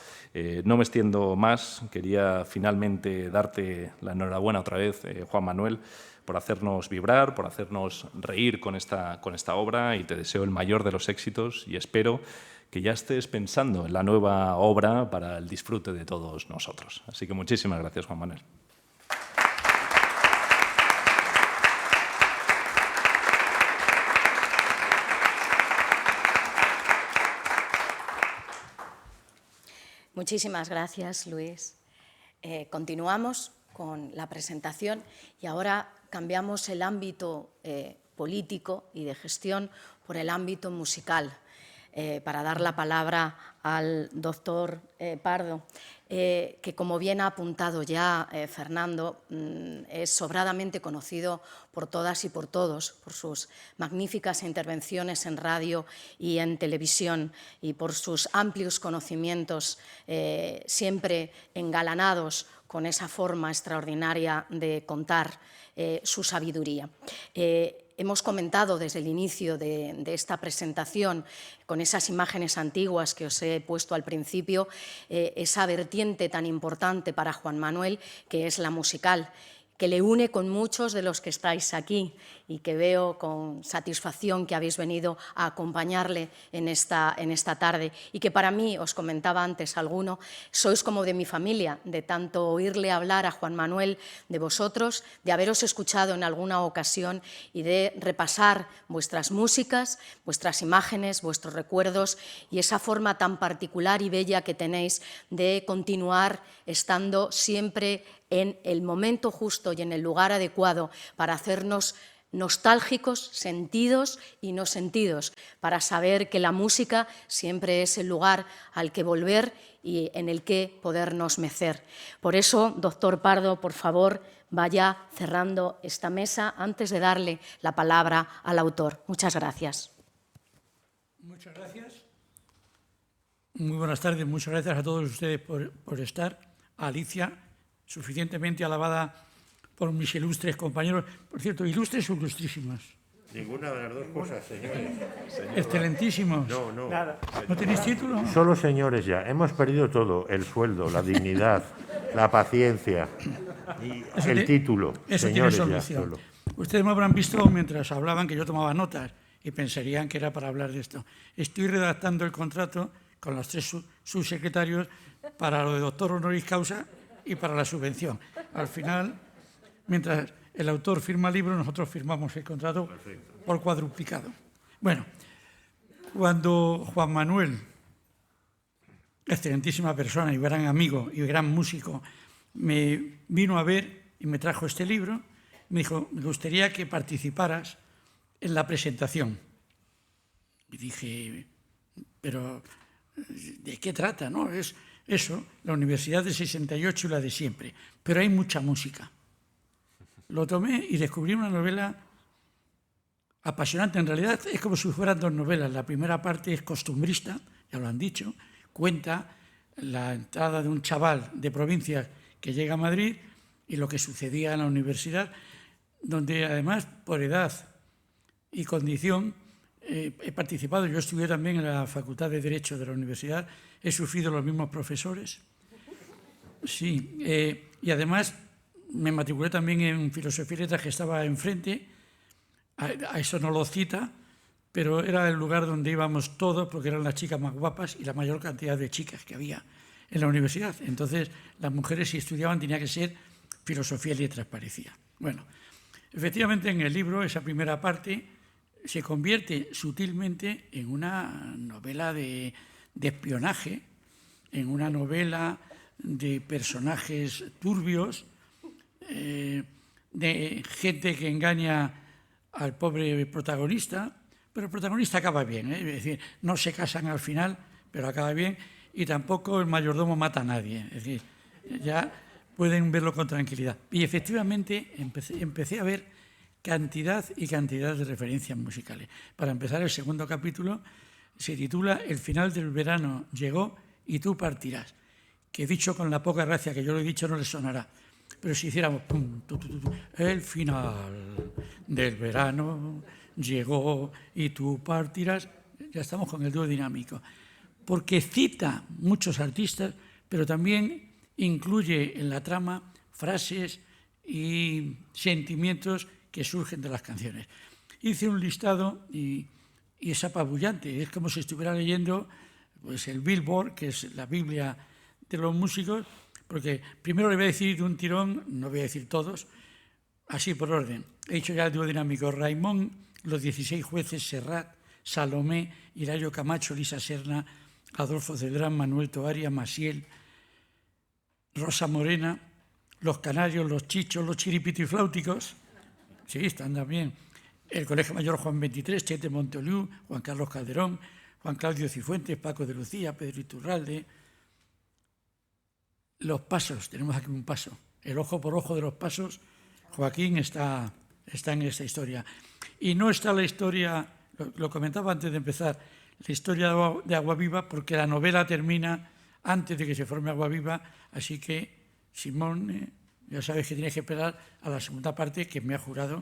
No me extiendo más, quería finalmente darte la enhorabuena otra vez, Juan Manuel, por hacernos vibrar, por hacernos reír con esta obra y te deseo el mayor de los éxitos y espero que ya estés pensando en la nueva obra para el disfrute de todos nosotros. Así que muchísimas gracias, Juan Manuel. Muchísimas gracias, Luis. Continuamos con la presentación y ahora cambiamos el ámbito político y de gestión por el ámbito musical. Para dar la palabra al doctor Pardo, que como bien ha apuntado ya Fernando, es sobradamente conocido por todas y por todos, por sus magníficas intervenciones en radio y en televisión y por sus amplios conocimientos siempre engalanados con esa forma extraordinaria de contar su sabiduría. Hemos comentado desde el inicio de esta presentación, con esas imágenes antiguas que os he puesto al principio, esa vertiente tan importante para Juan Manuel, que es la musical, que le une con muchos de los que estáis aquí y que veo con satisfacción que habéis venido a acompañarle en esta tarde y que para mí, os comentaba antes alguno, sois como de mi familia, de tanto oírle hablar a Juan Manuel de vosotros, de haberos escuchado en alguna ocasión y de repasar vuestras músicas, vuestras imágenes, vuestros recuerdos y esa forma tan particular y bella que tenéis de continuar estando siempre en el momento justo y en el lugar adecuado para hacernos nostálgicos, sentidos y no sentidos, para saber que la música siempre es el lugar al que volver y en el que podernos mecer. Por eso, doctor Pardo, por favor, vaya cerrando esta mesa antes de darle la palabra al autor. Muchas gracias. Muchas gracias. Muy buenas tardes. Muchas gracias a todos ustedes por estar. A Alicia, suficientemente alabada por mis ilustres compañeros. Por cierto, ilustres o ilustrísimos. Ninguna de las dos cosas, señores. Excelentísimos. No, no. ¿No tenéis título? Solo señores ya. Hemos perdido todo. El sueldo, la dignidad, la paciencia y el título. Eso Señores tiene ya, solución. solo. Ustedes me habrán visto mientras hablaban que yo tomaba notas y pensarían que era para hablar de esto. Estoy redactando el contrato con los 3 subsecretarios para lo de doctor honoris causa y para la subvención. Al final, mientras el autor firma el libro, nosotros firmamos el contrato por cuadruplicado. Bueno, cuando Juan Manuel, excelentísima persona y gran amigo y gran músico, me vino a ver y me trajo este libro, me dijo, me gustaría que participaras en la presentación. Y dije, pero ¿de qué trata? ¿No? Es eso, la Universidad del 68 y la de siempre, pero hay mucha música. Lo tomé y descubrí una novela apasionante. En realidad es como si fueran 2 novelas. La primera parte es costumbrista, ya lo han dicho, cuenta la entrada de un chaval de provincias que llega a Madrid y lo que sucedía en la universidad, donde además por edad y condición he participado. Yo estudié también en la Facultad de Derecho de la universidad, he sufrido los mismos profesores. Sí, y además me matriculé también en Filosofía y Letras, que estaba enfrente. A eso no lo cita, pero era el lugar donde íbamos todos, porque eran las chicas más guapas y la mayor cantidad de chicas que había en la universidad. Entonces, las mujeres, si estudiaban, tenía que ser Filosofía y Letras, parecía. Bueno, efectivamente, en el libro, esa primera parte se convierte sutilmente en una novela de espionaje, en una novela de personajes turbios, de gente que engaña al pobre protagonista, pero el protagonista acaba bien, es decir, no se casan al final, pero acaba bien, y tampoco el mayordomo mata a nadie, es decir, ya pueden verlo con tranquilidad. Y efectivamente empecé a ver cantidad y cantidad de referencias musicales. Para empezar, el segundo capítulo se titula El final del verano llegó y tú partirás, que dicho con la poca gracia que yo lo he dicho no les sonará. Pero si hiciéramos pum, tu, el final del verano llegó y tú partirás, ya estamos con el dúo dinámico. Porque cita muchos artistas, pero también incluye en la trama frases y sentimientos que surgen de las canciones. Hice un listado y es apabullante. Es como si estuviera leyendo pues, el Billboard, que es la Biblia de los músicos, porque primero le voy a decir de un tirón, no voy a decir todos, así por orden. He dicho ya el dúo dinámico: Raimón, los 16 jueces, Serrat, Salomé, Hilario Camacho, Lisa Serna, Adolfo Cedrán, Manuel Toaria, Maciel, Rosa Morena, Los Canarios, Los Chichos, Los Chiripitifláuticos, sí, están también, el Colegio Mayor Juan XXIII, Chete Montoliu, Juan Carlos Calderón, Juan Claudio Cifuentes, Paco de Lucía, Pedro Iturralde. Los Pasos, tenemos aquí un paso, el ojo por ojo de Los Pasos. Joaquín está en esta historia. Y no está la historia, lo comentaba antes de empezar, la historia de Agua Viva, porque la novela termina antes de que se forme Agua Viva, así que Simón, ya sabes que tienes que esperar a la segunda parte, que me ha jurado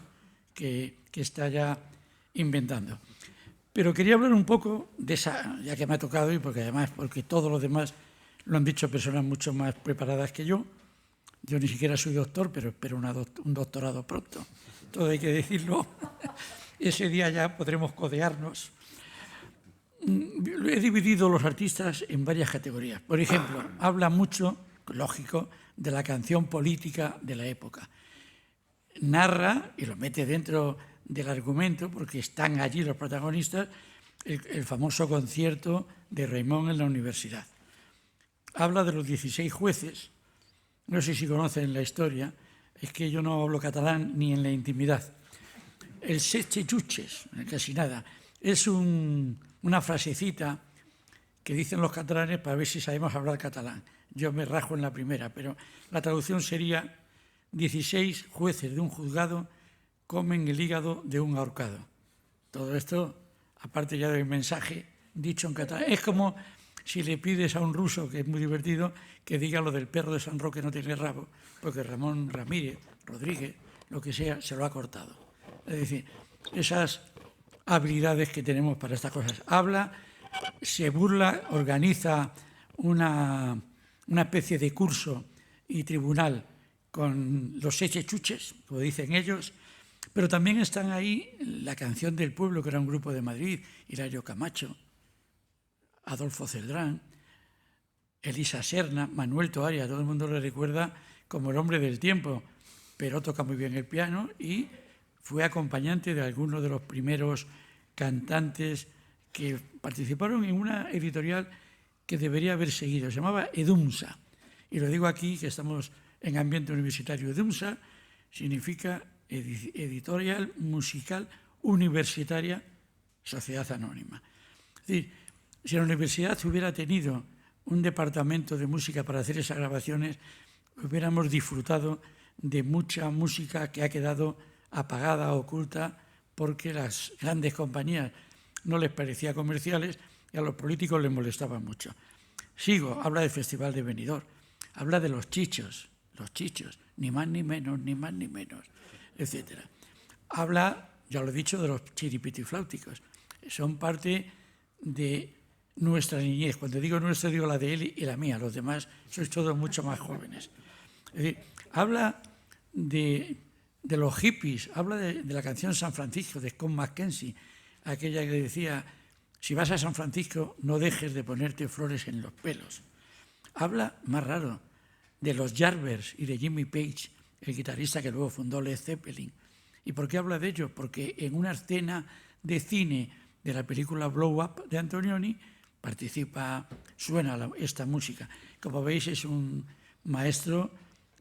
que está ya inventando. Pero quería hablar un poco de esa, ya que me ha tocado, y porque además, porque todos los demás lo han dicho personas mucho más preparadas que yo. Yo ni siquiera soy doctor, pero espero un doctorado pronto. Todo hay que decirlo. Ese día ya podremos codearnos. He dividido los artistas en varias categorías. Por ejemplo, habla mucho, lógico, de la canción política de la época. Narra, y lo mete dentro del argumento, porque están allí los protagonistas, el famoso concierto de Raimón en la universidad. Habla de los 16 jueces, no sé si conocen la historia, es que yo no hablo catalán ni en la intimidad. El setze jutges, casi nada, es una frasecita que dicen los catalanes para ver si sabemos hablar catalán. Yo me rajo en la primera, pero la traducción sería: 16 jueces de un juzgado comen el hígado de un ahorcado. Todo esto, aparte ya del mensaje dicho en catalán, es como si le pides a un ruso, que es muy divertido, que diga lo del perro de San Roque no tiene rabo, porque Ramón Ramírez, Rodríguez, lo que sea, se lo ha cortado. Es decir, esas habilidades que tenemos para estas cosas. Habla, se burla, organiza una especie de curso y tribunal con los echechuches, como dicen ellos, pero también están ahí la Canción del Pueblo, que era un grupo de Madrid, Hilario Camacho, Adolfo Celdrán, Elisa Serna, Manuel Toaria, todo el mundo le recuerda como el hombre del tiempo, pero toca muy bien el piano y fue acompañante de algunos de los primeros cantantes que participaron en una editorial que debería haber seguido, se llamaba Edumsa. Y lo digo aquí, que estamos en ambiente universitario. Edumsa significa Editorial Musical Universitaria Sociedad Anónima. Es decir, si la universidad hubiera tenido un departamento de música para hacer esas grabaciones, hubiéramos disfrutado de mucha música que ha quedado apagada, oculta, porque las grandes compañías no les parecía comerciales y a los políticos les molestaba mucho. Sigo, habla del Festival de Benidorm, habla de los chichos, ni más ni menos, etc. Habla, ya lo he dicho, de los chiripitifláuticos. Son parte de nuestra niñez. Cuando digo nuestra, digo la de él y la mía. Los demás sois todos mucho más jóvenes. Es decir, habla de los hippies, habla de la canción San Francisco, de Scott McKenzie, aquella que decía, si vas a San Francisco, no dejes de ponerte flores en los pelos. Habla, más raro, de los Yardbirds y de Jimmy Page, el guitarrista que luego fundó Led Zeppelin. ¿Y por qué habla de ello? Porque en una escena de cine de la película Blow Up de Antonioni suena esta música. Como veis, es un maestro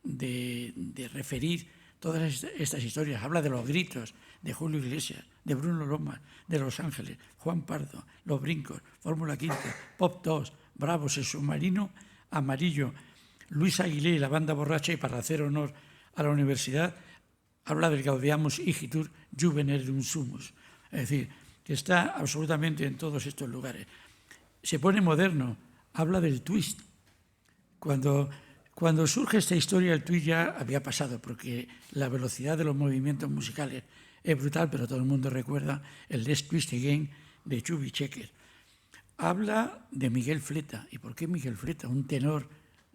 de referir todas estas historias. Habla de los gritos de Julio Iglesias, de Bruno Lomas, de Los Ángeles, Juan Pardo, Los Brincos, Fórmula Quinta, Pop 2, Bravos, El Submarino Amarillo, Luis Aguilé y la Banda Borracha, y para hacer honor a la universidad, habla del Gaudeamus Igitur Juvenerum Sumus. Es decir, que está absolutamente en todos estos lugares. Se pone moderno, habla del twist. Cuando surge esta historia, el twist ya había pasado, porque la velocidad de los movimientos musicales es brutal, pero todo el mundo recuerda el Let's Twist Again de Chubby Checker. Habla de Miguel Fleta. ¿Y por qué Miguel Fleta? Un tenor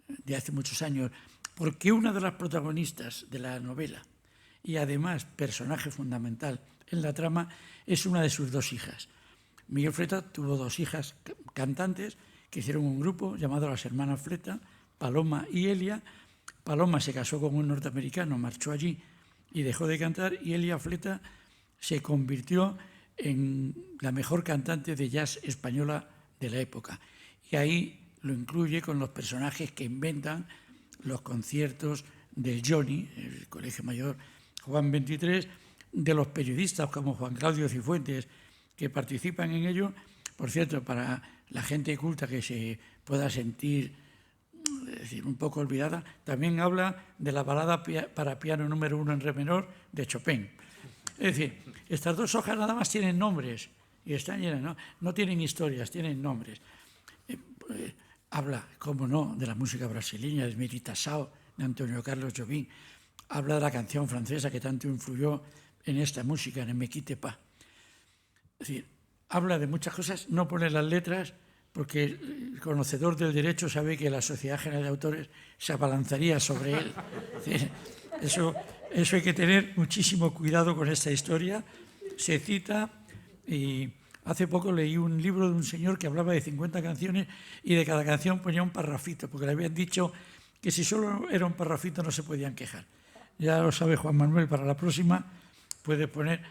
de hace muchos años. Porque una de las protagonistas de la novela, y además personaje fundamental en la trama, es una de sus dos hijas. Miguel Fleta tuvo dos hijas cantantes que hicieron un grupo llamado Las Hermanas Fleta, Paloma y Elia. Paloma se casó con un norteamericano, marchó allí y dejó de cantar, y Elia Fleta se convirtió en la mejor cantante de jazz española de la época. Y ahí lo incluye con los personajes que inventan los conciertos del Johnny, el Colegio Mayor Juan 23, de los periodistas como Juan Claudio Cifuentes, que participan en ello. Por cierto, para la gente culta que se pueda sentir un poco olvidada, también habla de la balada para piano número 1 en re menor de Chopin. Es decir, estas dos hojas nada más tienen nombres y están llenas, no tienen historias, tienen nombres. Habla, como no, de la música brasileña, de Mirita Sao, de Antonio Carlos Jobim. Habla de la canción francesa que tanto influyó en esta música, en Me quitte pas. Es decir, habla de muchas cosas, no pone las letras, porque el conocedor del derecho sabe que la Sociedad General de Autores se abalanzaría sobre él. Eso hay que tener muchísimo cuidado con esta historia. Se cita, y hace poco leí un libro de un señor que hablaba de 50 canciones y de cada canción ponía un parrafito, porque le habían dicho que si solo era un parrafito no se podían quejar. Ya lo sabe Juan Manuel, para la próxima puede poner...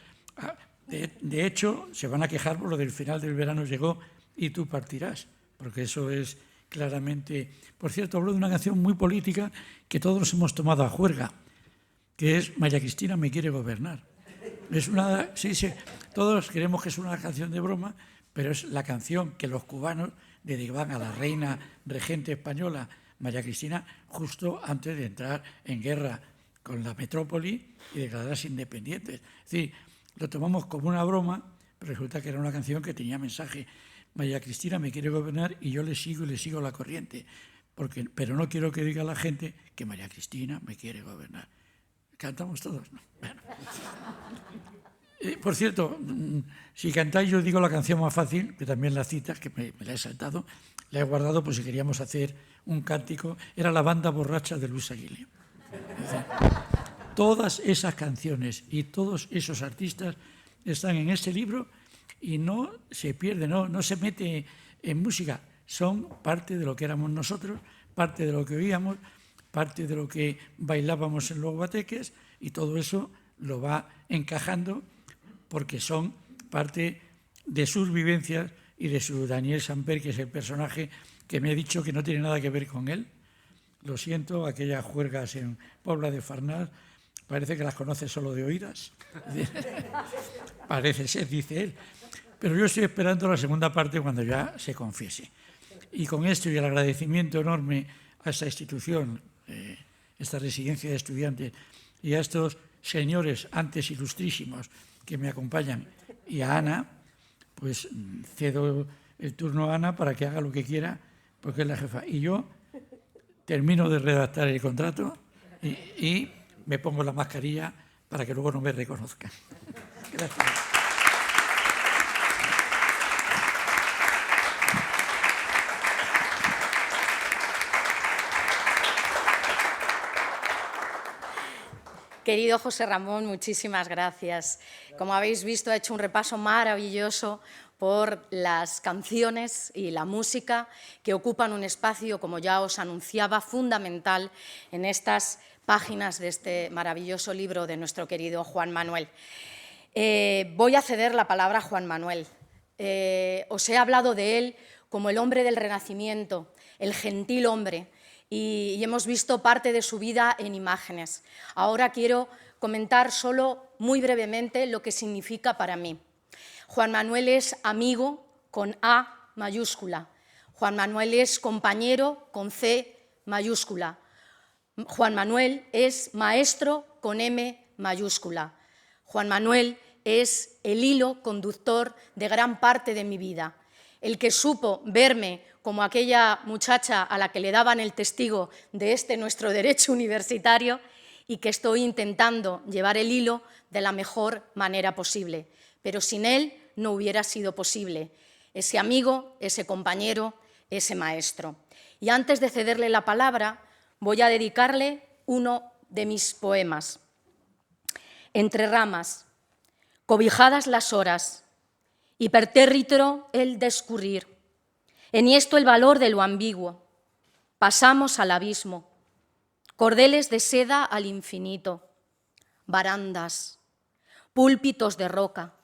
De hecho, se van a quejar por lo del final del verano llegó y tú partirás, porque eso es claramente... Por cierto, hablo de una canción muy política que todos nos hemos tomado a juerga, que es María Cristina me quiere gobernar. Es una... Sí, todos creemos que es una canción de broma, pero es la canción que los cubanos dedicaban a la reina regente española, María Cristina, justo antes de entrar en guerra con la metrópoli y declararse independientes. Es decir, lo tomamos como una broma, pero resulta que era una canción que tenía mensaje. María Cristina me quiere gobernar y yo le sigo la corriente. Pero no quiero que diga la gente que María Cristina me quiere gobernar. ¿Cantamos todos? No. Bueno. Por cierto, si cantáis yo digo la canción más fácil, que también la citas, que me la he saltado, la he guardado por si queríamos hacer un cántico, era La banda borracha de Luis Aguilé. Todas esas canciones y todos esos artistas están en este libro y no se pierde, no se mete en música, son parte de lo que éramos nosotros, parte de lo que oíamos, parte de lo que bailábamos en los guateques, y todo eso lo va encajando porque son parte de sus vivencias y de su Daniel Samper, que es el personaje que me ha dicho que no tiene nada que ver con él. Lo siento, aquellas juergas en Pobla de Farnás parece que las conoce solo de oídas. Parece ser, dice él. Pero yo estoy esperando la segunda parte cuando ya se confiese. Y con esto y el agradecimiento enorme a esta institución, esta residencia de estudiantes, y a estos señores antes ilustrísimos que me acompañan, y a Ana, pues cedo el turno a Ana para que haga lo que quiera, porque es la jefa. Y yo termino de redactar el contrato y me pongo la mascarilla para que luego no me reconozcan. Gracias. Querido José Ramón, muchísimas gracias. Como habéis visto, ha hecho un repaso maravilloso por las canciones y la música que ocupan un espacio, como ya os anunciaba, fundamental en estas páginas de este maravilloso libro de nuestro querido Juan Manuel. Voy a ceder la palabra a Juan Manuel. Os he hablado de él como el hombre del Renacimiento, el gentil hombre, y hemos visto parte de su vida en imágenes. Ahora quiero comentar solo muy brevemente lo que significa para mí. Juan Manuel es amigo con A mayúscula. Juan Manuel es compañero con C mayúscula. Juan Manuel es maestro con M mayúscula. Juan Manuel es el hilo conductor de gran parte de mi vida. El que supo verme como aquella muchacha a la que le daban el testigo de nuestro derecho universitario, y que estoy intentando llevar el hilo de la mejor manera posible. Pero sin él no hubiera sido posible. Ese amigo, ese compañero, ese maestro. Y antes de cederle la palabra, voy a dedicarle uno de mis poemas. Entre ramas, cobijadas las horas, hipertérrito el descurrir, enhiesto el valor de lo ambiguo, pasamos al abismo, cordeles de seda al infinito, barandas, púlpitos de roca,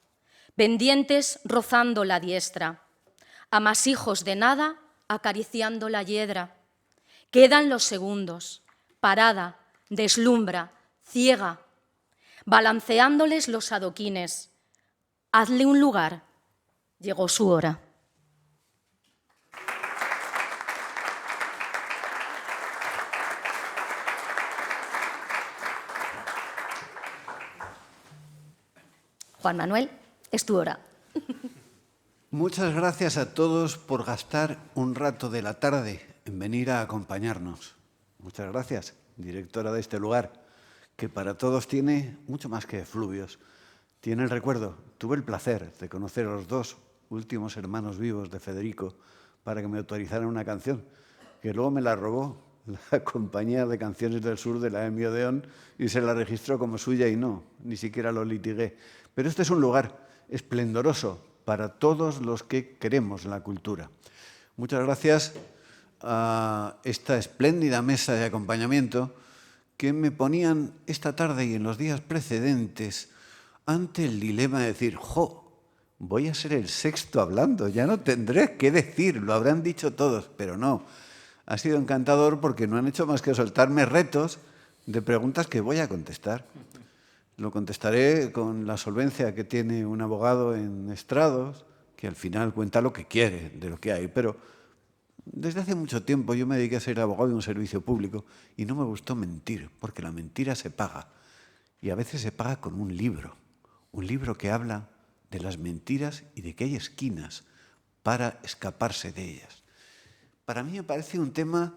pendientes rozando la diestra, amasijos de nada acariciando la hiedra. Quedan los segundos, parada, deslumbra, ciega, balanceándoles los adoquines. Hazle un lugar, llegó su hora. Juan Manuel, es tu hora. Muchas gracias a todos por gastar un rato de la tarde en venir a acompañarnos. Muchas gracias, directora de este lugar, que para todos tiene mucho más que efluvios. Tiene el recuerdo, tuve el placer de conocer a los dos últimos hermanos vivos de Federico para que me autorizaran una canción, que luego me la robó la Compañía de Canciones del Sur de la EMI Odeón y se la registró como suya y no, ni siquiera lo litigué. Pero este es un lugar esplendoroso para todos los que queremos la cultura. Muchas gracias a esta espléndida mesa de acompañamiento que me ponían esta tarde y en los días precedentes ante el dilema de decir, voy a ser el sexto hablando, ya no tendré qué decir, lo habrán dicho todos, pero no. Ha sido encantador porque no han hecho más que soltarme retos de preguntas que voy a contestar. Lo contestaré con la solvencia que tiene un abogado en estrados, que al final cuenta lo que quiere de lo que hay. Pero desde hace mucho tiempo yo me dediqué a ser abogado de un servicio público y no me gustó mentir, porque la mentira se paga. Y a veces se paga con un libro que habla de las mentiras y de que hay esquinas para escaparse de ellas. Para mí me parece un tema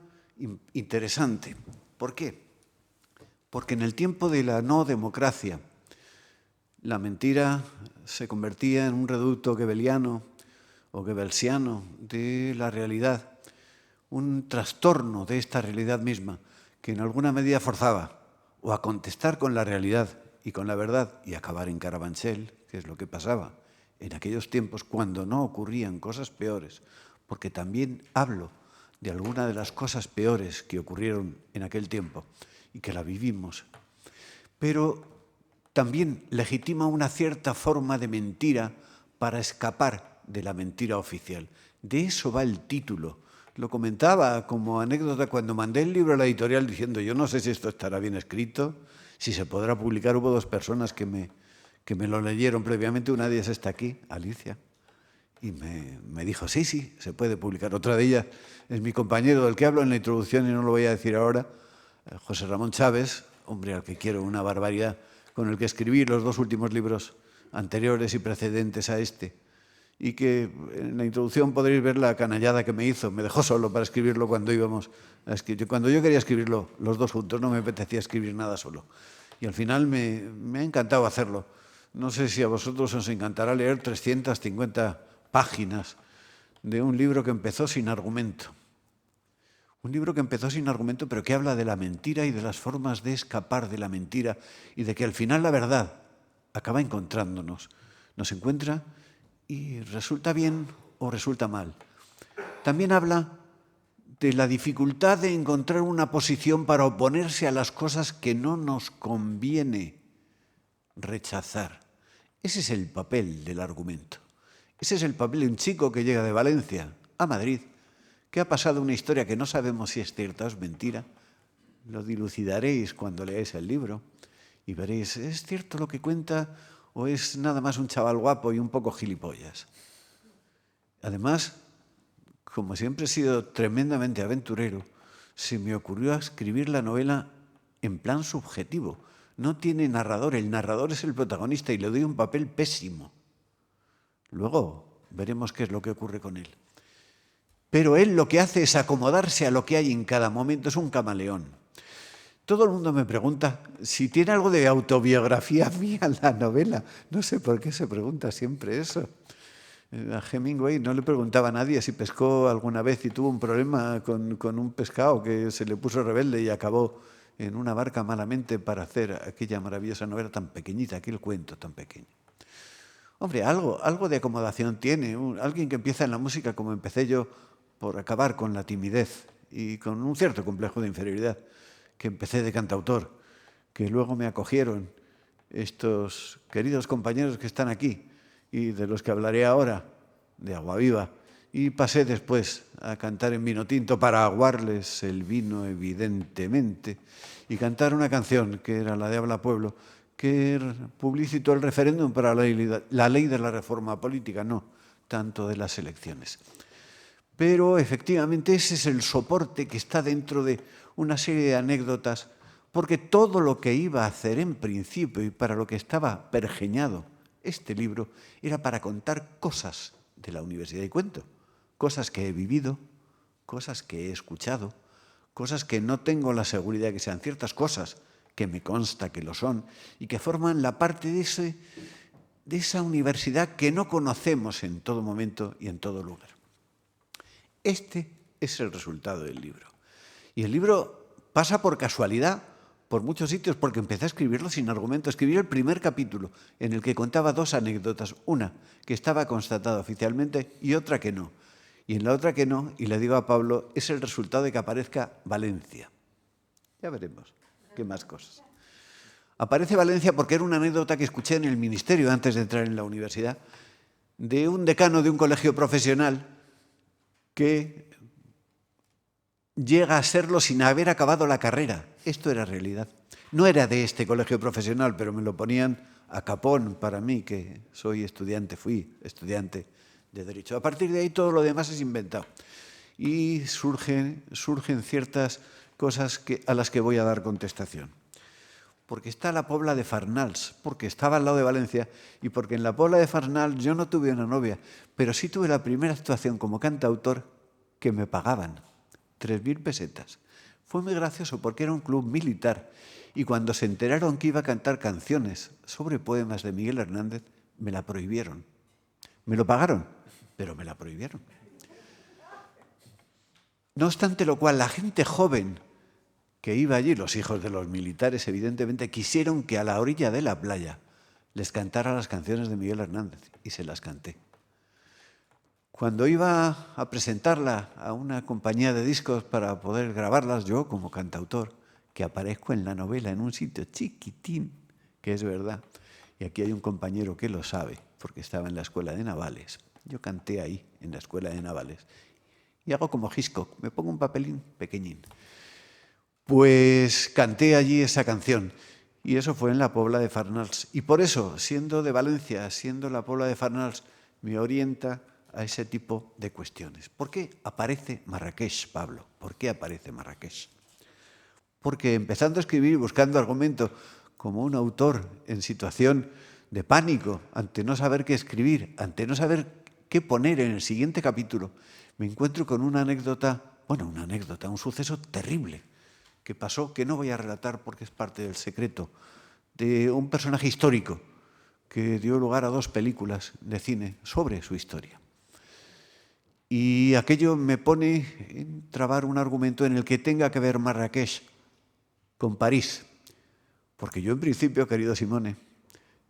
interesante. ¿Por qué? Porque en el tiempo de la no democracia, la mentira se convertía en un reducto goebbeliano o goebbelsiano de la realidad, un trastorno de esta realidad misma que en alguna medida forzaba o a contestar con la realidad y con la verdad y acabar en Carabanchel, que es lo que pasaba en aquellos tiempos cuando no ocurrían cosas peores, porque también hablo de alguna de las cosas peores que ocurrieron en aquel tiempo y que la vivimos, pero también legitima una cierta forma de mentira para escapar de la mentira oficial. De eso va el título. Lo comentaba como anécdota cuando mandé el libro a la editorial diciendo yo no sé si esto estará bien escrito, si se podrá publicar. Hubo dos personas que me lo leyeron previamente, una de ellas está aquí, Alicia, y me dijo sí, se puede publicar. Otra de ellas es mi compañero del que hablo en la introducción y no lo voy a decir ahora, José Ramón Chávez, hombre al que quiero una barbaridad, con el que escribí los dos últimos libros anteriores y precedentes a este, y que en la introducción podréis ver la canallada que me hizo. Me dejó solo para escribirlo cuando íbamos a escribir. Cuando yo quería escribirlo los dos juntos, no me apetecía escribir nada solo. Y al final me ha encantado hacerlo. No sé si a vosotros os encantará leer 350 páginas de un libro que empezó sin argumento. Un libro que empezó sin argumento, pero que habla de la mentira y de las formas de escapar de la mentira y de que al final la verdad acaba encontrándonos. Nos encuentra y resulta bien o resulta mal. También habla de la dificultad de encontrar una posición para oponerse a las cosas que no nos conviene rechazar. Ese es el papel del argumento. Ese es el papel de un chico que llega de Valencia a Madrid, que ha pasado una historia que no sabemos si es cierta o es mentira. Lo dilucidaréis cuando leáis el libro y veréis, ¿es cierto lo que cuenta o es nada más un chaval guapo y un poco gilipollas? Además, como siempre he sido tremendamente aventurero, se me ocurrió escribir la novela en plan subjetivo. No tiene narrador, el narrador es el protagonista y le doy un papel pésimo. Luego veremos qué es lo que ocurre con él. Pero él lo que hace es acomodarse a lo que hay en cada momento, es un camaleón. Todo el mundo me pregunta si tiene algo de autobiografía mía la novela. No sé por qué se pregunta siempre eso. A Hemingway no le preguntaba a nadie si pescó alguna vez y tuvo un problema con un pescado que se le puso rebelde y acabó en una barca malamente para hacer aquella maravillosa novela tan pequeñita, aquel cuento tan pequeño. Hombre, algo de acomodación tiene. Alguien que empieza en la música como empecé yo, por acabar con la timidez y con un cierto complejo de inferioridad, que empecé de cantautor, que luego me acogieron estos queridos compañeros que están aquí y de los que hablaré ahora, de Agua Viva, y pasé después a cantar en vino tinto para aguarles el vino, evidentemente, y cantar una canción que era la de Habla Pueblo, que publicitó el referéndum para la ley de la reforma política, no tanto de las elecciones. Pero efectivamente ese es el soporte que está dentro de una serie de anécdotas, porque todo lo que iba a hacer en principio y para lo que estaba pergeñado este libro era para contar cosas de la universidad y cuento, cosas que he vivido, cosas que he escuchado, cosas que no tengo la seguridad de que sean ciertas, cosas que me consta que lo son y que forman la parte de esa universidad que no conocemos en todo momento y en todo lugar. Este es el resultado del libro. Y el libro pasa por casualidad por muchos sitios porque empecé a escribirlo sin argumento. Escribí el primer capítulo en el que contaba dos anécdotas, una que estaba constatada oficialmente y otra que no. Y en la otra que no, y le digo a Pablo, es el resultado de que aparezca Valencia. Ya veremos qué más cosas. Aparece Valencia porque era una anécdota que escuché en el ministerio antes de entrar en la universidad, de un decano de un colegio profesional que llega a serlo sin haber acabado la carrera. Esto era realidad. No era de este colegio profesional, pero me lo ponían a capón para mí, que soy estudiante, fui estudiante de Derecho. A partir de ahí todo lo demás es inventado. Y surgen ciertas cosas a las que voy a dar contestación. porque está la Pobla de Farnals, porque estaba al lado de Valencia y porque en la Pobla de Farnals yo no tuve una novia, pero sí tuve la primera actuación como cantautor que me pagaban 3.000 pesetas. Fue muy gracioso porque era un club militar y cuando se enteraron que iba a cantar canciones sobre poemas de Miguel Hernández, me la prohibieron. Me lo pagaron, pero me la prohibieron. No obstante lo cual, la gente joven que iba allí, los hijos de los militares, evidentemente, quisieron que a la orilla de la playa les cantara las canciones de Miguel Hernández, y se las canté. Cuando iba a presentarla a una compañía de discos para poder grabarlas, yo como cantautor, que aparezco en la novela en un sitio chiquitín, que es verdad, y aquí hay un compañero que lo sabe, porque estaba en la Escuela de Navales. Yo canté ahí, en la Escuela de Navales, y hago como Hitchcock, me pongo un papelín pequeñín. Pues canté allí esa canción y eso fue en la Pobla de Farnals. Y por eso, siendo de Valencia, siendo la Pobla de Farnals, me orienta a ese tipo de cuestiones. ¿Por qué aparece Marrakech, Pablo? ¿Por qué aparece Marrakech? Porque empezando a escribir, buscando argumento, como un autor en situación de pánico, ante no saber qué escribir, ante no saber qué poner en el siguiente capítulo, me encuentro con una anécdota, un suceso terrible, que pasó, que no voy a relatar porque es parte del secreto, de un personaje histórico que dio lugar a 2 películas de cine sobre su historia. Y aquello me pone en trabar un argumento en el que tenga que ver Marrakech con París. Porque yo en principio, querido Simone,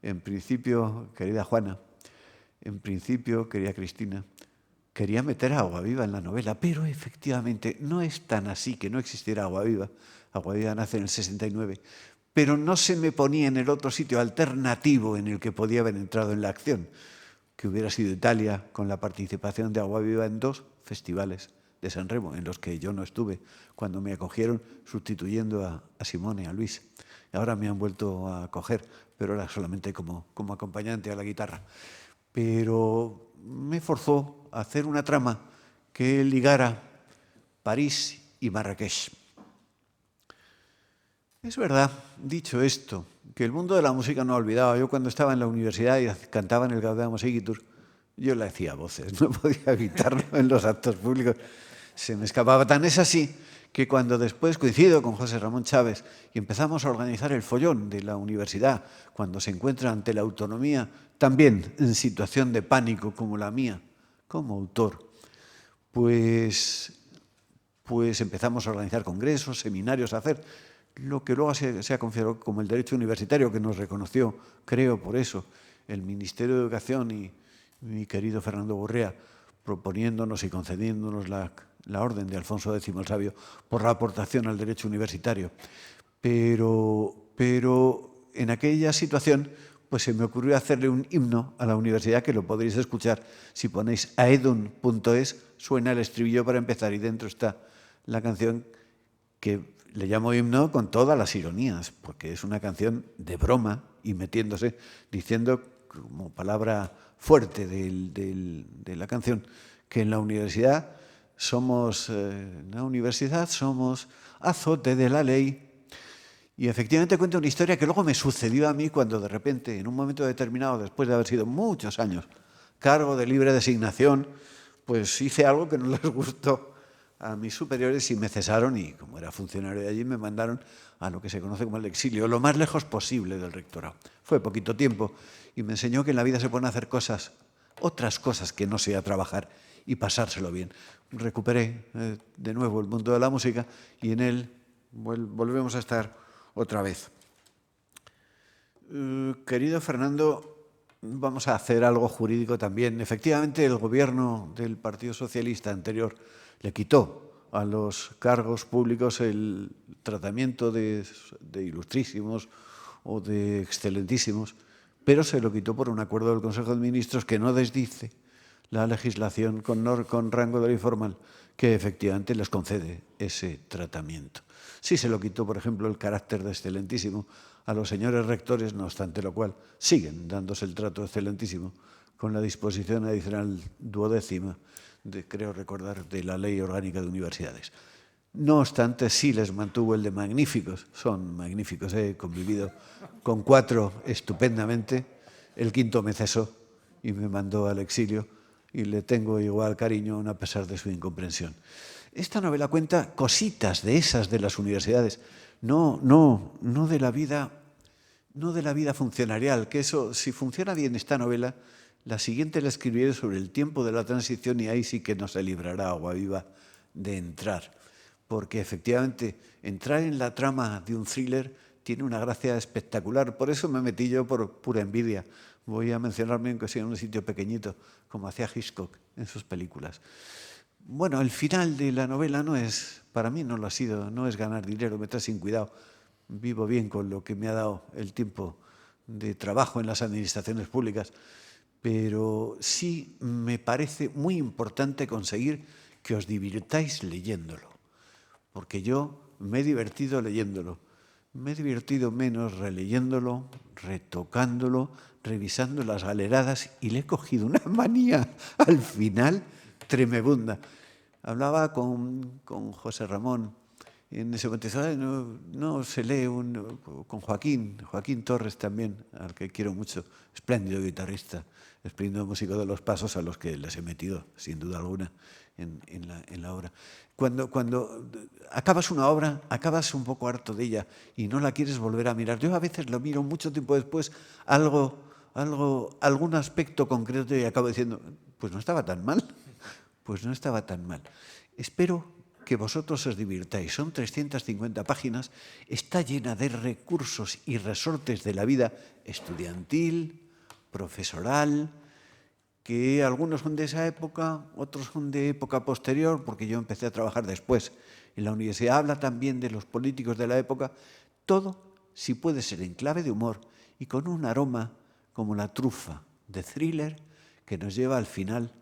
en principio, querida Juana, en principio, querida Cristina, quería meter a Aguaviva en la novela, pero efectivamente no es tan así que no existiera Aguaviva. Aguaviva nace en el 69, pero no se me ponía en el otro sitio alternativo en el que podía haber entrado en la acción, que hubiera sido Italia, con la participación de Aguaviva en 2 festivales de San Remo, en los que yo no estuve, cuando me acogieron sustituyendo a Simone, a Luis. Ahora me han vuelto a acoger, pero era solamente como acompañante a la guitarra. Pero me forzó a hacer una trama que ligara París y Marrakech. Es verdad, dicho esto, que el mundo de la música no ha olvidado. Yo cuando estaba en la universidad y cantaba en el Gaudeamus Igitur, yo le hacía voces, no podía evitarlo en los actos públicos. Se me escapaba. Tan es así que cuando después coincido con José Ramón Chávez y empezamos a organizar el follón de la universidad, cuando se encuentra ante la autonomía, también en situación de pánico como la mía, como autor, pues empezamos a organizar congresos, seminarios, a hacer lo que luego se ha considerado como el derecho universitario, que nos reconoció, creo, por eso, el Ministerio de Educación y mi querido Fernando Gurrea, proponiéndonos y concediéndonos la orden de Alfonso X el Sabio por la aportación al derecho universitario. Pero en aquella situación pues se me ocurrió hacerle un himno a la universidad, que lo podréis escuchar si ponéis aedun.es, suena el estribillo para empezar y dentro está la canción, que le llamo himno con todas las ironías, porque es una canción de broma y metiéndose, diciendo como palabra fuerte de la canción, que en la universidad somos azote de la ley. Y efectivamente cuento una historia que luego me sucedió a mí cuando de repente, en un momento determinado, después de haber sido muchos años cargo de libre designación, pues hice algo que no les gustó a mis superiores y me cesaron, y como era funcionario de allí me mandaron a lo que se conoce como el exilio, lo más lejos posible del rectorado. Fue poquito tiempo y me enseñó que en la vida se pueden hacer cosas, otras cosas que no sea trabajar y pasárselo bien. Recuperé de nuevo el mundo de la música y en él volvemos a estar otra vez. Querido Fernando, vamos a hacer algo jurídico también. Efectivamente, el gobierno del Partido Socialista anterior le quitó a los cargos públicos el tratamiento de ilustrísimos o de excelentísimos, pero se lo quitó por un acuerdo del Consejo de Ministros que no desdice la legislación con rango de ley formal, que efectivamente les concede ese tratamiento. Sí se lo quitó, por ejemplo, el carácter de excelentísimo a los señores rectores, no obstante lo cual siguen dándose el trato excelentísimo con la disposición adicional 12ª, creo recordar, de la Ley Orgánica de Universidades. No obstante, sí les mantuvo el de magníficos. Son magníficos, he convivido con 4 estupendamente. El 5º me cesó y me mandó al exilio y le tengo igual cariño aun a pesar de su incomprensión. Esta novela cuenta cositas de esas de las universidades, no de la vida funcionarial, que eso, si funciona bien esta novela, la siguiente la escribiré sobre el tiempo de la transición y ahí sí que no se librará agua viva de entrar. Porque efectivamente entrar en la trama de un thriller tiene una gracia espectacular. Por eso me metí yo por pura envidia. Voy a mencionarme aunque sea en un sitio pequeñito, como hacía Hitchcock en sus películas. Bueno, el final de la novela no es, para mí no lo ha sido, no es ganar dinero, me trae sin cuidado. Vivo bien con lo que me ha dado el tiempo de trabajo en las administraciones públicas, pero sí me parece muy importante conseguir que os divirtáis leyéndolo. Porque yo me he divertido leyéndolo. Me he divertido menos releyéndolo, retocándolo, revisando las galeradas y le he cogido una manía al final tremebunda. Hablaba con José Ramón en ese momento, no se lee con Joaquín Torres también, al que quiero mucho, espléndido guitarrista, espléndido músico de los pasos a los que les he metido, sin duda alguna, en la obra. Cuando acabas una obra, acabas un poco harto de ella y no la quieres volver a mirar. Yo a veces lo miro mucho tiempo después, algún aspecto concreto y acabo diciendo, pues no estaba tan mal, pues no estaba tan mal. Espero que vosotros os divirtáis. Son 350 páginas, está llena de recursos y resortes de la vida estudiantil, profesoral, que algunos son de esa época, otros son de época posterior, porque yo empecé a trabajar después. En la universidad habla también de los políticos de la época. Todo, si puede ser en clave de humor y con un aroma como la trufa de thriller que nos lleva al final,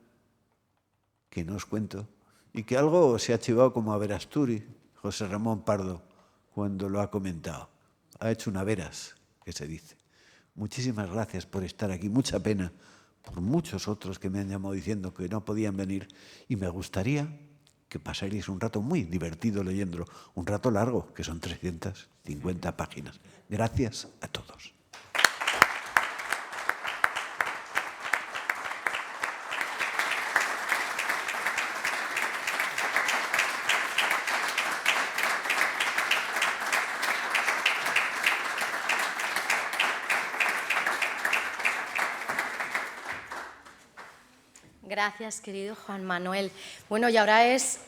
que no os cuento, y que algo se ha chivado como a Verasturi, José Ramón Pardo, cuando lo ha comentado. Ha hecho una veras, que se dice. Muchísimas gracias por estar aquí. Mucha pena por muchos otros que me han llamado diciendo que no podían venir. Y me gustaría que pasaríais un rato muy divertido leyéndolo. Un rato largo, que son 350 páginas. Gracias a todos. Gracias, querido Juan Manuel. Bueno, y ahora es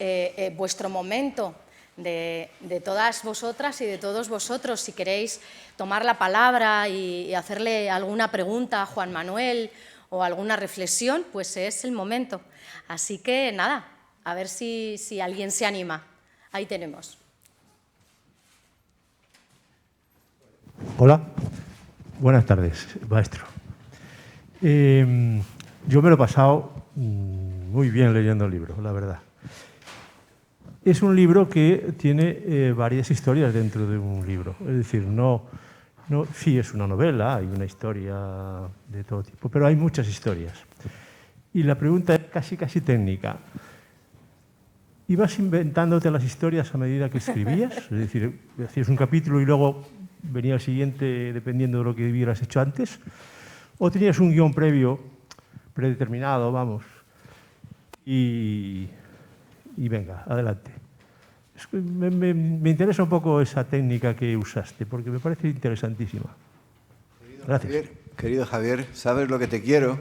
vuestro momento de todas vosotras y de todos vosotros. Si queréis tomar la palabra y hacerle alguna pregunta a Juan Manuel o alguna reflexión, pues es el momento. Así que nada, a ver si alguien se anima. Ahí tenemos. Hola, buenas tardes, maestro. Yo me lo he pasado muy bien leyendo el libro, la verdad. Es un libro que tiene varias historias dentro de un libro. Es decir, sí es una novela, hay una historia de todo tipo, pero hay muchas historias. Y la pregunta es casi técnica. ¿Ibas inventándote las historias a medida que escribías? Es decir, hacías un capítulo y luego venía el siguiente dependiendo de lo que hubieras hecho antes. ¿O tenías un guión previo, predeterminado, vamos, y venga, adelante? Me interesa un poco esa técnica que usaste, porque me parece interesantísima. Gracias. Querido Javier, sabes lo que te quiero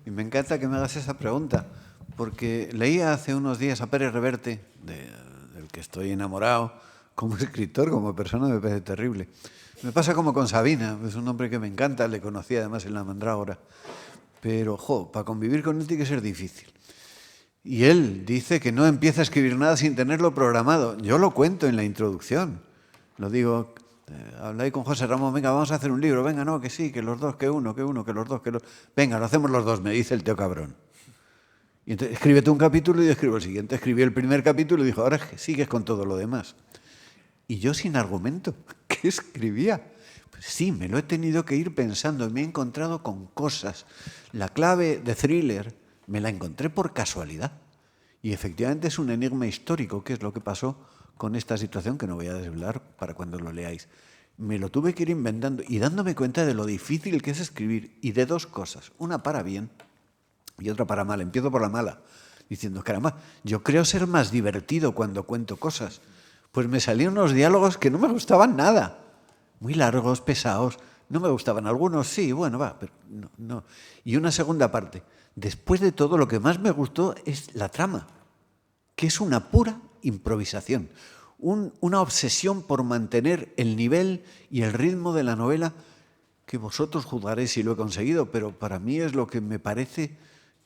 y me encanta que me hagas esa pregunta, porque leía hace unos días a Pérez Reverte, del que estoy enamorado, como escritor, como persona, me parece terrible. Me pasa como con Sabina, es un hombre que me encanta, le conocí además en La Mandrágora, pero, para convivir con él tiene que ser difícil. Y él dice que no empieza a escribir nada sin tenerlo programado. Yo lo cuento en la introducción. Lo digo, hablé con José Ramón, venga, vamos a hacer un libro. Venga, no, que sí, que los dos, que uno, que los dos, que los... Venga, lo hacemos los dos, me dice el tío cabrón. Y entonces, escríbete un capítulo y yo escribo el siguiente. Escribí el primer capítulo y dijo, ahora sigues con todo lo demás. Y yo sin argumento, ¿qué escribía? Pues sí, me lo he tenido que ir pensando y me he encontrado con cosas. La clave de thriller me la encontré por casualidad. Y efectivamente es un enigma histórico, que es lo que pasó con esta situación, que no voy a desvelar para cuando lo leáis. Me lo tuve que ir inventando y dándome cuenta de lo difícil que es escribir, y de dos cosas, una para bien y otra para mal. Empiezo por la mala, diciendo, caramba, yo creo ser más divertido cuando cuento cosas. Pues me salían unos diálogos que no me gustaban nada, muy largos, pesados, no me gustaban. Algunos sí, bueno, va, pero no. Y una segunda parte, después de todo, lo que más me gustó es la trama, que es una pura improvisación, una obsesión por mantener el nivel y el ritmo de la novela, que vosotros juzgaréis si lo he conseguido, pero para mí es lo que me parece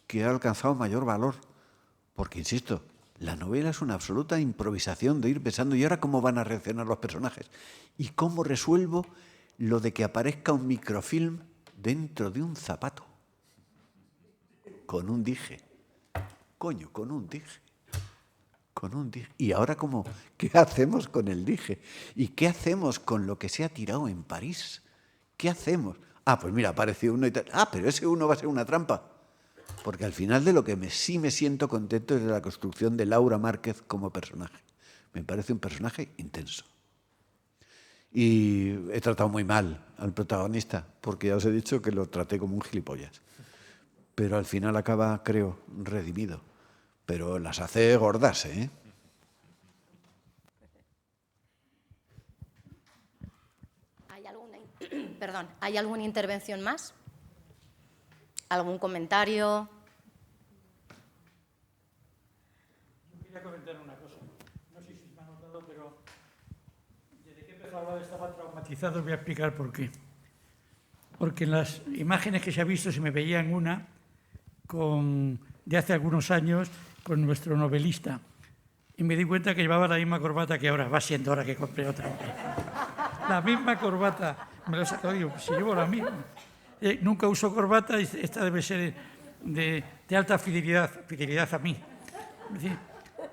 que ha alcanzado mayor valor. Porque, insisto, la novela es una absoluta improvisación de ir pensando, ¿y ahora cómo van a reaccionar los personajes? ¿Y cómo resuelvo lo de que aparezca un microfilm dentro de un zapato? Con un dije. Coño, con un dije. Con un dije. Y ahora, ¿qué hacemos con el dije? ¿Y qué hacemos con lo que se ha tirado en París? ¿Qué hacemos? Ah, pues mira, apareció uno y tal. Ah, pero ese uno va a ser una trampa. Porque al final de lo que sí me siento contento es de la construcción de Laura Márquez como personaje. Me parece un personaje intenso. Y he tratado muy mal al protagonista, porque ya os he dicho que lo traté como un gilipollas. Pero al final acaba, creo, redimido. Pero las hace gordas, ¿eh? ¿Hay alguna intervención más? ¿Algún comentario? Yo quería comentar una cosa. No sé si me ha notado, pero desde que empezó a hablar estaba traumatizado. Voy a explicar por qué. Porque en las imágenes que se ha visto se me veía en una de hace algunos años con nuestro novelista. Y me di cuenta que llevaba la misma corbata que ahora. Va siendo hora que compre otra. La misma corbata. Me lo he sacado, digo, si llevo la misma. Nunca uso corbata y esta debe ser de alta fidelidad a mí.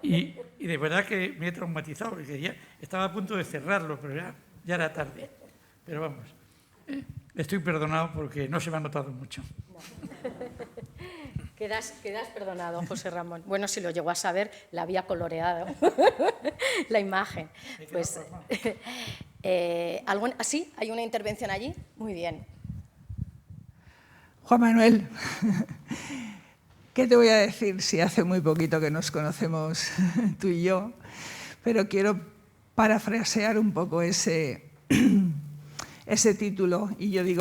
Y de verdad que me he traumatizado, porque ya estaba a punto de cerrarlo, pero ya era tarde. Pero vamos, estoy perdonado porque no se me ha notado mucho. Quedas perdonado, José Ramón. Bueno, si lo llegó a saber, la había coloreado la imagen. Pues, ¿sí? ¿Hay una intervención allí? Muy bien. Juan Manuel, ¿qué te voy a decir si hace muy poquito que nos conocemos tú y yo? Pero quiero parafrasear un poco ese título, y yo digo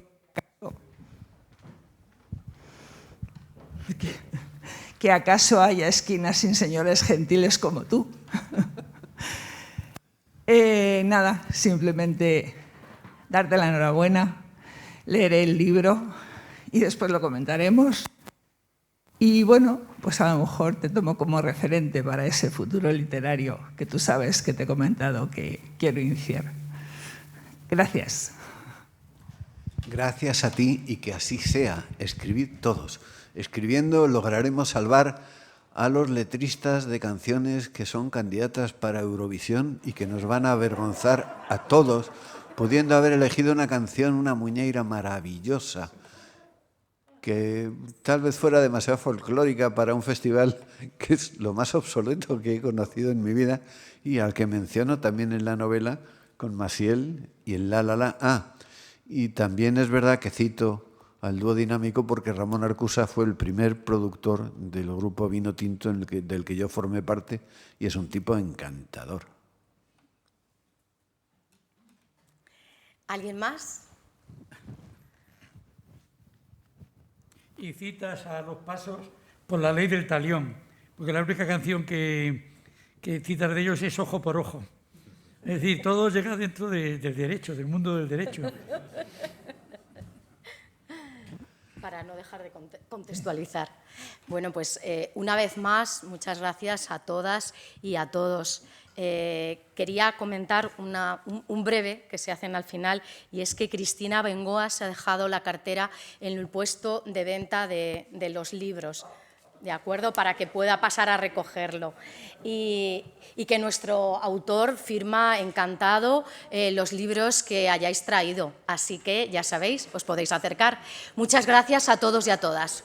que acaso haya esquinas sin señores gentiles como tú. Nada, simplemente darte la enhorabuena, leeré el libro y después lo comentaremos. Y bueno, pues a lo mejor te tomo como referente para ese futuro literario que tú sabes que te he comentado que quiero iniciar. Gracias. Gracias a ti, y que así sea. Escribid todos. Escribiendo lograremos salvar a los letristas de canciones que son candidatas para Eurovisión y que nos van a avergonzar a todos, pudiendo haber elegido una canción, una muñeira maravillosa, que tal vez fuera demasiado folclórica para un festival que es lo más obsoleto que he conocido en mi vida, y al que menciono también en la novela con Maciel y en La La La. Ah, y también es verdad que cito al dúo dinámico porque Ramón Arcusa fue el primer productor del grupo Vino Tinto del que yo formé parte, y es un tipo encantador. ¿Alguien más? Y citas a Los Pasos por La Ley del Talión, porque la única canción que citas de ellos es Ojo por Ojo. Es decir, todo llega dentro del derecho, del mundo del derecho. Para no dejar de contextualizar. Bueno, pues una vez más, muchas gracias a todas y a todos. Quería comentar un breve que se hacen al final, y es que Cristina Bengoa se ha dejado la cartera en el puesto de venta de los libros, ¿de acuerdo? Para que pueda pasar a recogerlo. Y que nuestro autor firma encantado los libros que hayáis traído. Así que, ya sabéis, os podéis acercar. Muchas gracias a todos y a todas.